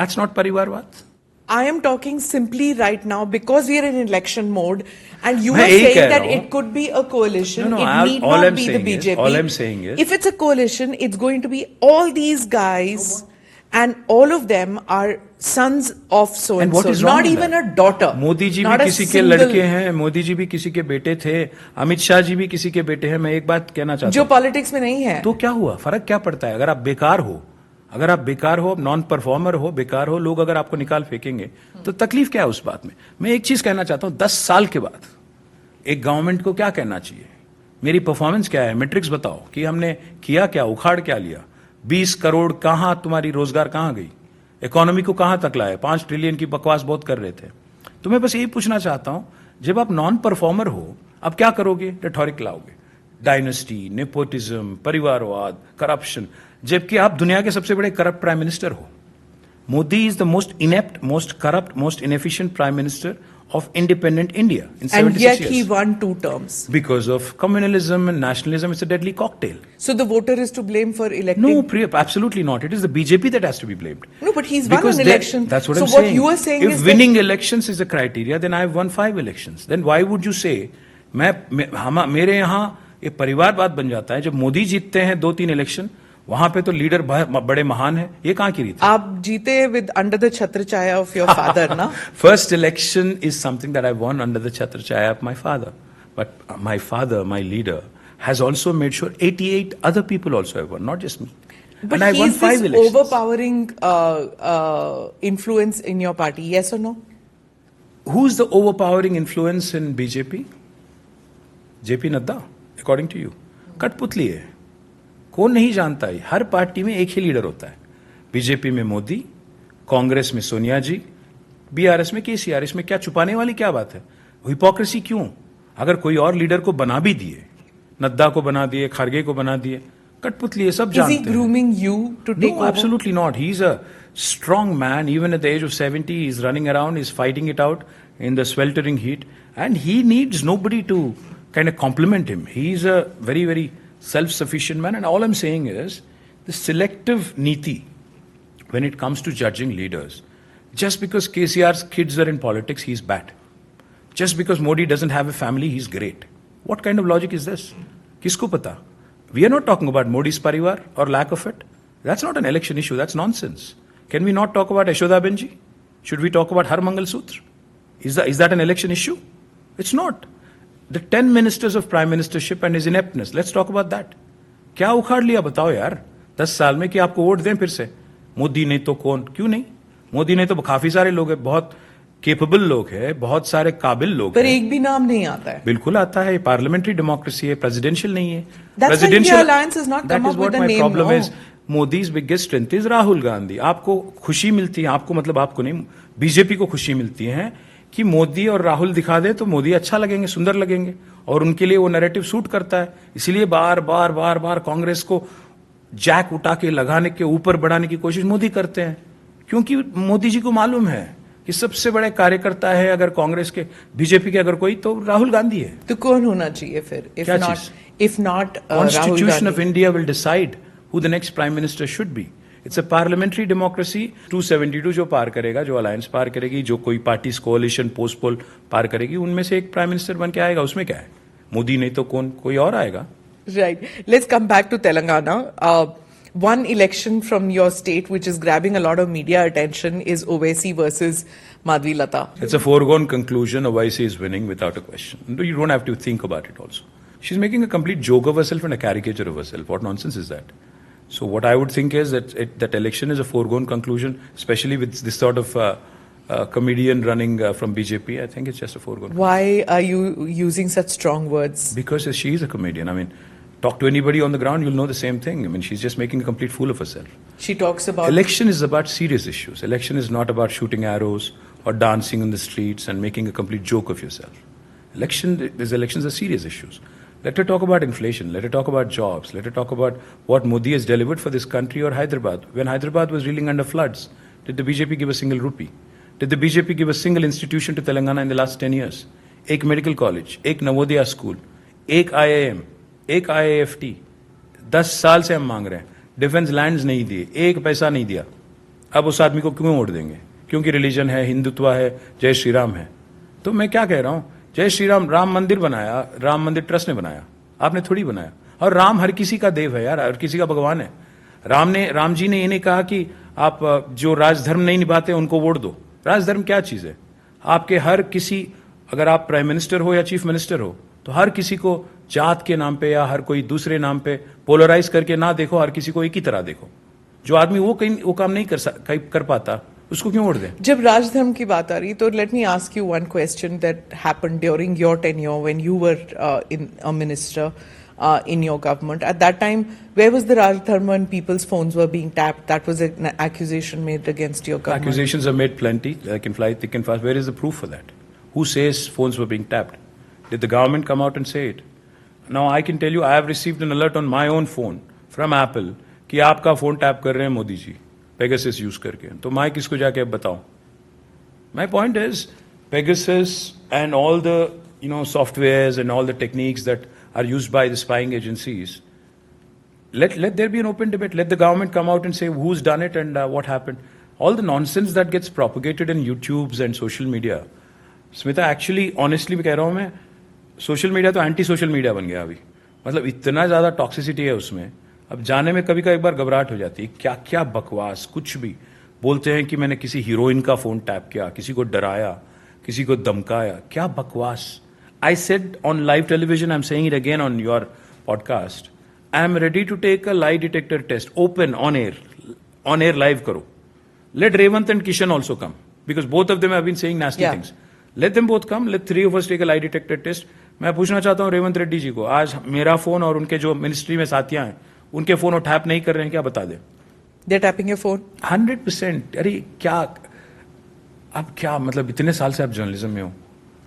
that's not Parivarwad. I am talking simply right now because we are in election mode, and you मैं are यही saying कह that रहा हूँ। it could be a coalition. No, it need all not I'm be the saying is- BJP. all I'm saying is- if it's a coalition, it's going to be all these guys, and all of them are sons of so And and what so. is wrong Not in even that? a daughter. Modi ji भी Not a किसी के single- लड़के हैं, मोदी जी भी किसी के बेटे थे, अमित शाह जी भी किसी के बेटे हैं। मैं एक बात कहना चाहता जो हूँ, पॉलिटिक्स में नहीं है. तो क्या हुआ? फर्क क्या पड़ता है? अगर आप बेकार हो, नॉन परफॉर्मर हो, बेकार हो, लोग अगर आपको निकाल फेंकेंगे तो तकलीफ क्या है उस बात में? मैं एक चीज कहना चाहता हूं, 10 साल के बाद एक गवर्नमेंट को क्या कहना चाहिए? मेरी परफॉर्मेंस क्या है? मैट्रिक्स बताओ कि हमने किया क्या, उखाड़ क्या लिया, 20 करोड़ कहां, तुम्हारी रोजगार कहां गई, इकोनॉमी को कहां तक लाए, 5 ट्रिलियन की बकवास बहुत कर रहे थे। तो मैं बस यही पूछना चाहता हूं, जब आप नॉन परफॉर्मर हो, अब क्या करोगे? रेटोरिक लाओगे, डायनेस्टी, नेपोटिज्म, परिवारवाद, करप्शन, जबकि आप दुनिया के सबसे बड़े करप्ट प्राइम मिनिस्टर हो। Modi is the most inept, most corrupt, most inefficient prime minister of independent India in 76 And yet years. he won 2 terms. Because of communalism and nationalism, it's a deadly cocktail. So the voter is to blame for electing. No, absolutely not. It is the BJP that has to be blamed. No, but he's won Because an election. That's what so I'm what saying. you are saying if is winning elections is the criteria, then I've won 5 elections. Then why would you say, मेरे यहाँ ये परिवारवाद बन जाता है जब मोदी जीतते हैं 2-3 इलेक्शन, वहां पे तो लीडर बड़े महान है, ये कहां की रीत है? आप जीते with under the chhatra chaya of your father, na? First election is something that I won under the chhatra chaya of my father. But my father, my leader, has also made sure 88 other people also have won, not just me. But and I won he's 5 this elections. overpowering influence in your party, yes or no? Who's the overpowering influence in BJP? JP Nadda, according to you. कठपुतली है, कौन नहीं जानता है? हर party में एक ही leader होता है। बीजेपी में मोदी, कांग्रेस में सोनिया जी, बीआरएस में केसीआर। इसमें क्या छुपाने वाली क्या बात है? हिपोक्रेसी क्यों? अगर कोई और लीडर को बना भी दिए, नड्डा को बना दिए, खारगे को बना दिए, कठपुतली है, सब जानते हैं। Is he grooming you to take No, over? absolutely not. He's a strong man. Even at the age of 70, he's running around, he's fighting it out in the sweltering heat. And he needs nobody to kind of compliment him. He's a very, very self-sufficient man. And all I'm saying is, the selective niti, when it comes to judging leaders, just because KCR's kids are in politics, he's bad. Just because Modi doesn't have a family, he's great. What kind of logic is this? Kisko pata? We are not talking about Modi's parivar or lack of it. That's not an election issue. That's nonsense. Can we not talk about Yashoda Benji? Should we talk about Har Mangal Sutra? Is that an election issue? It's not. The 10 ministers of prime ministership and his ineptness. Let's talk about that. क्या उखाड़ लिया बताओ यार 10 साल में कि आपको vote दें फिर से? मोदी नहीं तो कौन? क्यों नहीं? मोदी नहीं तो काफी सारे लोग हैं, बहुत केपेबल लोग हैं, बहुत सारे काबिल लोग पर हैं। एक भी नाम नहीं आता है। बिल्कुल आता है। पार्लियामेंट्री डेमोक्रेसी है, प्रेसिडेंशियल नहीं है। That's why India Alliance has not come up with a name, problem no. Is Modi's biggest strength is Rahul Gandhi. आपको खुशी मिलती है, आपको मतलब आपको नहीं, बीजेपी को खुशी मिलती है कि मोदी और राहुल दिखा दे तो मोदी अच्छा लगेंगे, सुंदर लगेंगे, और उनके लिए वो नैरेटिव सूट करता है। इसलिए बार बार बार बार कांग्रेस को जैक उठा के लगाने के ऊपर बढ़ाने की कोशिश मोदी करते हैं, क्योंकि मोदी जी को मालूम है कि सबसे बड़े कार्यकर्ता है अगर कांग्रेस के, बीजेपी के अगर कोई, तो राहुल गांधी है. तो कौन होना चाहिए फिर? क्या चीज? If not Rahul Constitution of Gandhi. India will decide who the next prime minister should be. It's a parliamentary democracy. 272 जो पार करेगा, जो अलायंस पार करेगी, जो कोई पार्टीज कोalition पोस्ट पोल पार करेगी, उनमें से एक प्राइम मिनिस्टर बन के आएगा. उसमें क्या है? मोदी नहीं तो कौन, कोई और आएगा. Right. Let's come back to Telangana. One election from your state which is grabbing a lot of media attention is Owaisi versus Madhvi Lata. It's a foregone conclusion. Owaisi is winning without a question. You don't have to think about it also. She's making a complete joke of herself and a caricature of herself. What nonsense is that? So what I would think is that that election is a foregone conclusion, especially with this sort of comedian running from BJP. I think it's just a foregone. Why are you using such strong words? Because she is a comedian. I mean, talk to anybody on the ground, you'll know the same thing. I mean, she's just making a complete fool of herself. She talks about Election is about serious issues. Election is not about shooting arrows or dancing in the streets and making a complete joke of yourself. These elections are serious issues. Let her talk about inflation. Let her talk about jobs. Let her talk about what Modi has delivered for this country or Hyderabad. When Hyderabad was reeling under floods, did the BJP give a single rupee? Did the BJP give a single institution to Telangana in the last 10 years? एक medical college, एक Navodaya school, एक IIM, एक IIFT. 10 साल से हम मांग रहे हैं. डिफेंस लैंड्स नहीं दिए, एक पैसा नहीं दिया. अब उस आदमी को क्यों वोट देंगे? क्योंकि रिलीजन है, हिंदुत्व है, जय श्री राम है. तो मैं क्या कह रहा हूं, जय श्री राम, राम मंदिर बनाया, राम मंदिर ट्रस्ट ने बनाया, आपने थोड़ी बनाया. और राम हर किसी का देव है यार, हर किसी का भगवान है. राम जी ने ये नहीं कहा कि आप जो राजधर्म नहीं निभाते उनको वोट दो. राजधर्म क्या चीज है? आपके हर किसी, अगर आप प्राइम मिनिस्टर हो या चीफ मिनिस्टर हो, तो हर किसी को जात के नाम पे या हर कोई दूसरे नाम पे पोलराइज करके ना देखो, हर किसी को एक ही तरह देखो. जो आदमी वो काम नहीं कर पाता, उसको क्यों वोट दें? जब राजधर्म की बात आ रही, तो let me ask you one question that happened during your tenure when you were in a minister in your government. At that time, where was the Rajdharma when people's phones were being tapped? That was an accusation made against your government. Accusations are made plenty. They can fly thick and fast. Where is the proof for that? Who says phones were being tapped? Did the government come out and say it? Now I can tell you, I have received an alert on my own phone from Apple कि आपका phone tap कर रहे हैं Modi ji Pegasus use करके. तो मैं किसको जाके अब बताऊं? My point is, Pegasus and all the softwares and all the techniques that are used by the spying agencies. Let there be an open debate. Let the government come out and say who's done it and what happened. All the nonsense that gets propagated in YouTubes and social media. Smita, actually, honestly मैं कह रहा हूँ मैं, social media तो anti social media बन गया अभी. मतलब इतना ज़्यादा टॉक्सिसिटी है उसमें, अब जाने में कभी एक बार घबराहट हो जाती है. क्या क्या बकवास, कुछ भी बोलते हैं कि मैंने किसी हीरोइन का फोन टैप किया, किसी को डराया, किसी को धमकाया. क्या बकवास. I said on live television, I'm saying it again on your podcast, I am ready to take a lie detector test, open, on air live karo. Let Revant and Kishan also come, because both of them have been saying nasty things. Let them both come, let 3 of us take a lie detector test. मैं पूछना चाहता हूँ रेवंत रेड्डी जी को, आज मेरा phone और उनके जो मिनिस्ट्री में साथियां हैं, उनके फोन वो टैप नहीं कर रहे हैं, क्या बता दें? They're tapping your phone? 100%. अरे क्या, अब क्या मतलब, इतने साल से आप जर्नलिज्म में हो,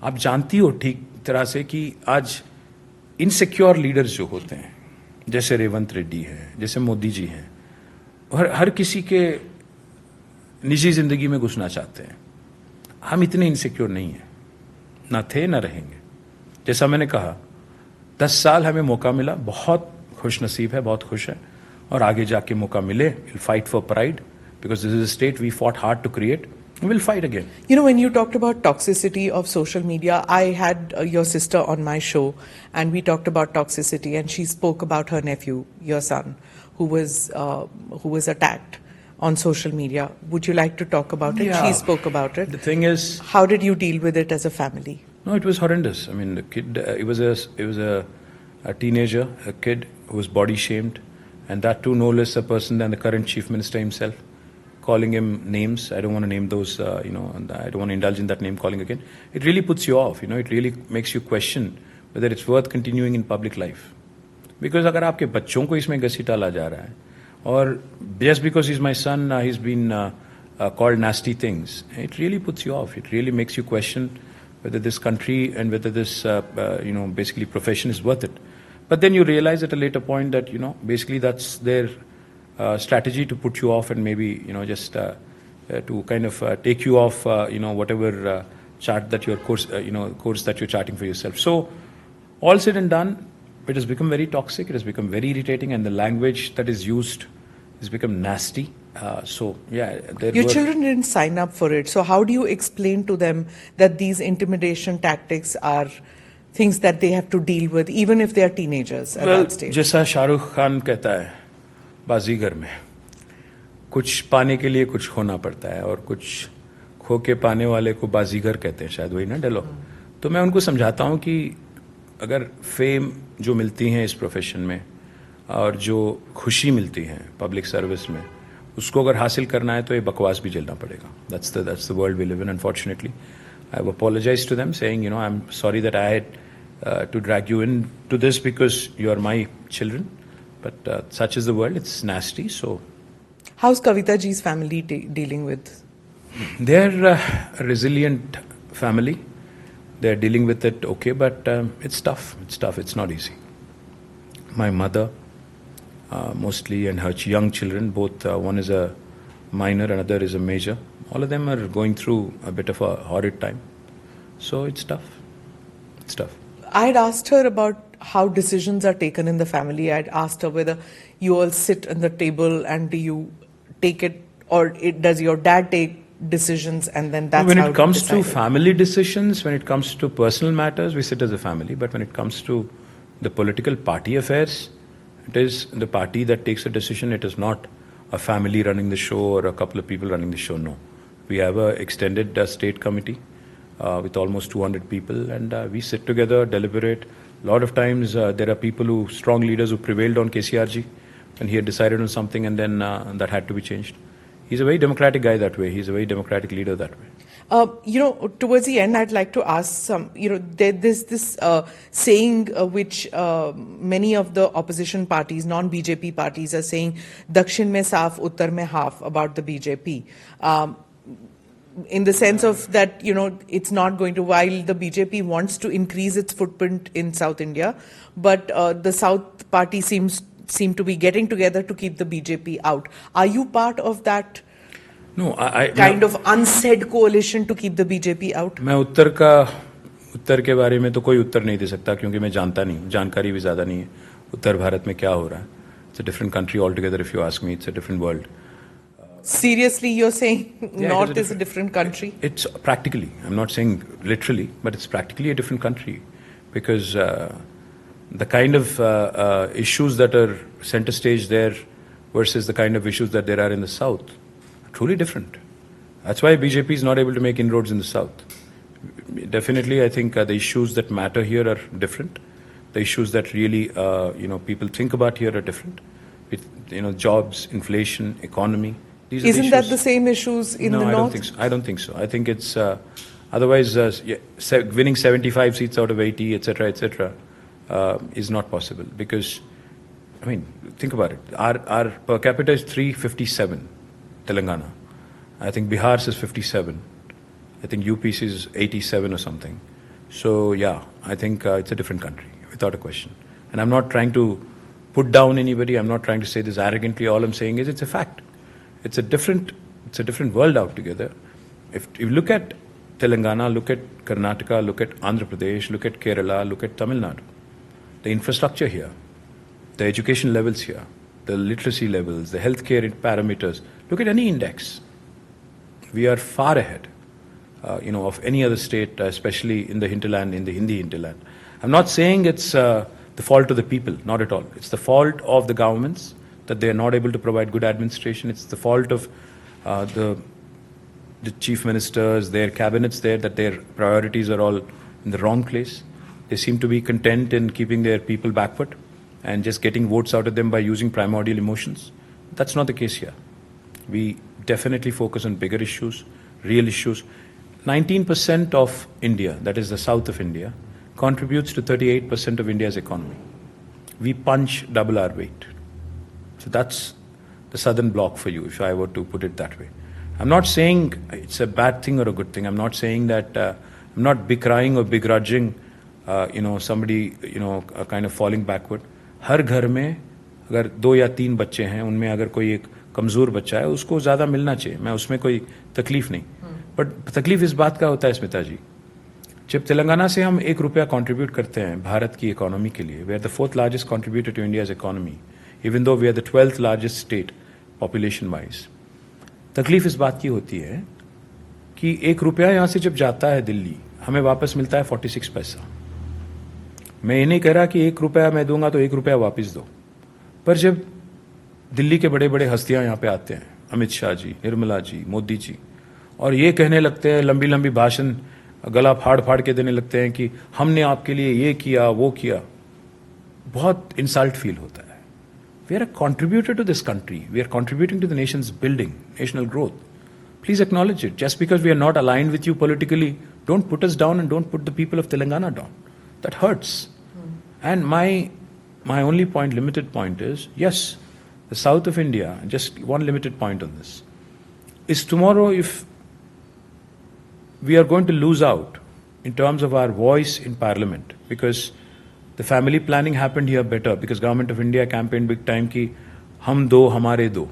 आप जानती हो ठीक तरह से कि आज इनसिक्योर लीडर्स जो होते हैं, जैसे रेवंत रेड्डी है, जैसे मोदी जी हैं, हर किसी के निजी जिंदगी में घुसना चाहते हैं. हम इतने इनसिक्योर नहीं हैं, ना थे ना रहेंगे. जैसा मैंने कहा, 10 साल हमें मौका मिला, बहुत खुश नसीब है, बहुत खुश है, और आगे जाके मौका मिले, will fight for pride, because this is a state we fought hard to create. We'll fight again. You know, when you talked about toxicity of social media, I had your sister on my show and we talked about toxicity, and she spoke about her nephew, your son, who was attacked on social media. Would you like to talk about it? Yeah. She spoke about it. The thing is, how did you deal with it as a family? No, it was horrendous. I mean, the kid, it was a teenager, a kid who was body shamed, and that too no less a person than the current chief minister himself. Calling him names. I don't want to name those, and I don't want to indulge in that name calling again. It really puts you off, it really makes you question whether it's worth continuing in public life. Because अगर आपके बच्चों को इसमें घसीटा जा रहा है, और just because he's my son, he's been called nasty things, it really puts you off. It really makes you question whether this country and whether this, basically profession is worth it. But then you realize at a later point that, basically that's their strategy to put you off and maybe, just to kind of take you off, whatever chart that your course, course that you're charting for yourself. So, all said and done, it has become very toxic, it has become very irritating, and the language that is used has become nasty. Your children didn't sign up for it. So how do you explain to them that these intimidation tactics are things that they have to deal with, even if they are teenagers at that stage? जैसा शाहरुख खान कहता है बाजीगर में, कुछ पाने के लिए कुछ खोना पड़ता है, और कुछ खो के पाने वाले को बाजीगर कहते हैं, शायद वही ना डायलॉग. तो मैं उनको समझाता हूँ कि अगर फेम जो मिलती है इस प्रोफेशन में और जो खुशी मिलती है पब्लिक सर्विस में, उसको अगर हासिल करना है तो ये बकवास भी झेलना पड़ेगा. That's the world we live in, unfortunately. I've apologized to them, saying, I'm sorry that I had to drag you into this because you are my children. But such is the world. It's nasty. So, how's Kavita ji's family dealing with? They're a resilient family. They're dealing with it okay, but it's tough. It's tough. It's not easy. My mother, mostly, and her young children, both one is a minor, another is a major. All of them are going through a bit of a horrid time. So it's tough. It's tough. I had asked her about how decisions are taken in the family. I had asked her whether you all sit at the table and do you take it, or does your dad take decisions and then that's when how it comes decided. to family decisions, when it comes to personal matters, we sit as a family. But when it comes to the political party affairs, it is the party that takes a decision. It is not a family running the show or a couple of people running the show. No. We have an extended state committee with almost 200 people, and we sit together, deliberate. A lot of times there are people strong leaders who prevailed on KCRG, and he had decided on something, and then that had to be changed. He's a very democratic guy that way. He's a very democratic leader that way. Towards the end, I'd like to ask some, there's this saying which many of the opposition parties, non-BJP parties are saying, Dakshin mein saaf, Uttar mein half, about the BJP. In the sense of that, it's not going to, while the BJP wants to increase its footprint in South India, but the South party seem to be getting together to keep the BJP out. Are you part of that kind of unsaid coalition to keep the BJP out? मैं उत्तर के बारे में तो कोई उत्तर नहीं दे सकता क्योंकि मैं जानता नहीं हूँ, जानकारी भी ज़्यादा नहीं है उत्तर भारत में क्या हो रहा है. It's a different country altogether. If you ask me, it's a different world. Seriously, you're saying North is a different country? It's practically. I'm not saying literally, but it's practically a different country because the kind of issues that are center stage there versus the kind of issues that there are in the South are truly different. That's why BJP is not able to make inroads in the South. Definitely, I think the issues that matter here are different. The issues that really, people think about here are different. Jobs, inflation, economy. Isn't that the same issues in the North? No, I don't think so. I think it's otherwise winning 75 seats out of 80, etc., is not possible because, think about it. Our per capita is 357, Telangana. I think Bihar is 57. I think UP is 87 or something. So yeah, I think it's a different country without a question. And I'm not trying to put down anybody. I'm not trying to say this arrogantly. All I'm saying is it's a fact. It's a different world altogether. If you look at Telangana, look at Karnataka, look at Andhra Pradesh, look at Kerala, look at Tamil Nadu, the infrastructure here, the education levels here, the literacy levels, the healthcare parameters, look at any index. We are far ahead, of any other state, especially in the hinterland, in the Hindi hinterland. I'm not saying it's the fault of the people, not at all. It's the fault of the governments that they are not able to provide good administration. It's the fault of the chief ministers, their cabinets there, that their priorities are all in the wrong place. They seem to be content in keeping their people backward and just getting votes out of them by using primordial emotions. That's not the case here. We definitely focus on bigger issues, real issues. 19% of India, that is the south of India, contributes to 38% of India's economy. We punch double our weight. So that's the southern bloc for you, if I were to put it that way. I'm not saying it's a bad thing or a good thing. I'm not saying that I'm not decrying or begrudging, somebody, kind of falling backward. हर घर में अगर 2 या 3 बच्चे हैं, उनमें अगर कोई एक कमज़ोर बच्चा है, उसको ज़्यादा मिलना चाहिए, मैं उसमें कोई तकलीफ नहीं। बट तकलीफ इस बात का होता है स्मिता जी, जब तेलंगाना से हम 1 रुपया कंट्रीब्यूट करते हैं भारत की इकोनॉमी के लिए, we are the 4th largest contributor to India's economy, even though we are the 12th largest state population wise. तकलीफ इस बात की होती है कि 1 रुपया यहाँ से जब जाता है दिल्ली, हमें वापस मिलता है 46 पैसा। मैं ये नहीं कह रहा कि 1 रुपया मैं दूंगा तो 1 रुपया वापस दो, पर जब दिल्ली के बड़े बड़े हस्तियां यहाँ पे आते हैं, अमित शाह जी, निर्मला जी, मोदी जी, और ये कहने लगते हैं, लंबी लंबी भाषण गला फाड़ फाड़ के देने लगते हैं कि हमने आपके लिए ये किया वो किया, बहुत इंसल्ट फील होता है। We are a contributor to this country, we are contributing to the nations building, national growth. Please acknowledge it. Just because we are not aligned with you politically, don't put us down and don't put the people of Telangana down. That hurts. And my only point, limited point is, yes, the south of India, just one limited point on this, is tomorrow if we are going to lose out in terms of our voice in parliament, because the family planning happened here better, because government of India campaigned big time ki hum do hamare do,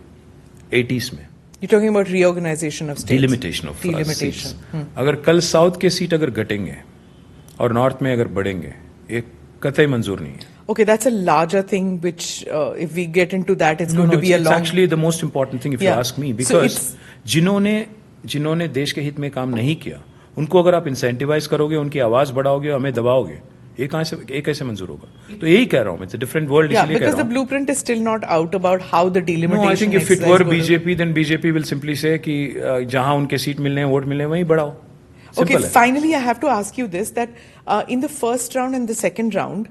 80s में. You're talking about reorganization of states. Delimitation of Delimitation. seats. अगर कल south के seat अगर घटेंगे और north में अगर बढ़ेंगे, ये कतई मंजूर नहीं है। Okay, that's a larger thing which, if we get into that, it's going to be a it's long... actually the most important thing if you Yeah. ask me, So because it's- जिन्होंने देश के हित में काम नहीं किया, उनको अगर आप इंसेंटिवाइज करोगे, उनकी आवाज बढ़ाओगे, हमें दबाओगे, ये कैसे मंजूर होगा? तो यही कह रहा हूँ मैं, it's a different world, Yeah, इसलिए कह because रहा the हूँ। blueprint is still not out about how the delimitation No, I think if it exercise were going to- BJP, then BJP will simply say कि जहां उनके seat मिलने हैं, vote मिलने हैं, वहीं बढ़ाओ। Okay, Simple है। finally, I have to ask you this, that in the first round and the second round,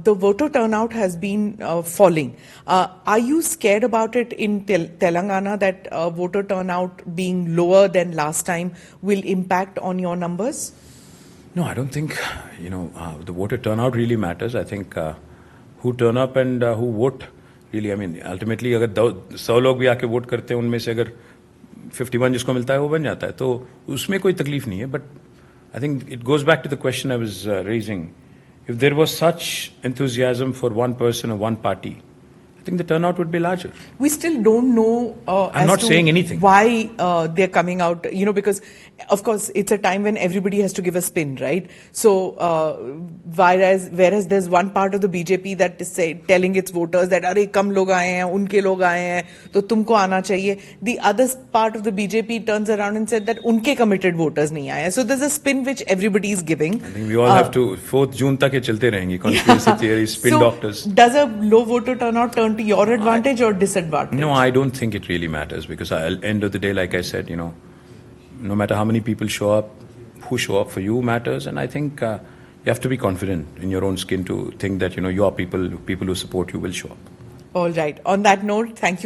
the voter turnout has been falling. Are you scared about it in Telangana, that voter turnout being lower than last time will impact on your numbers? No, I don't think, the voter turnout really matters. I think who turn up and who vote really, I mean, ultimately अगर 100 लोग भी आके vote करते हैं, उनमें से अगर 51 जिसको मिलता है वो बन जाता है, तो उसमें कोई तकलीफ नहीं है। But I think it goes back to the question I was raising, if there was such enthusiasm for one person और one party, I think the turnout would be larger. We still don't know I'm as not to saying anything. why they're coming out, because of course it's a time when everybody has to give a spin, right? So whereas there's one part of the BJP that is telling its voters that अरे कम लोग आए हैं, उनके लोग आए हैं, तो तुमको आना चाहिए. The other part of the BJP turns around and said that उनके committed voters नहीं आए हैं. So there's a spin which everybody is giving. I think we all have to 4th June तक ये चलते रहेंगे, conspiracy theories, spin doctors. Does a low voter turnout turn to your advantage or disadvantage? No, I don't think it really matters, because at the end of the day, like I said, no matter how many people show up, who show up for you matters. And I think you have to be confident in your own skin to think that, your people who support you will show up. All right. On that note, thank you.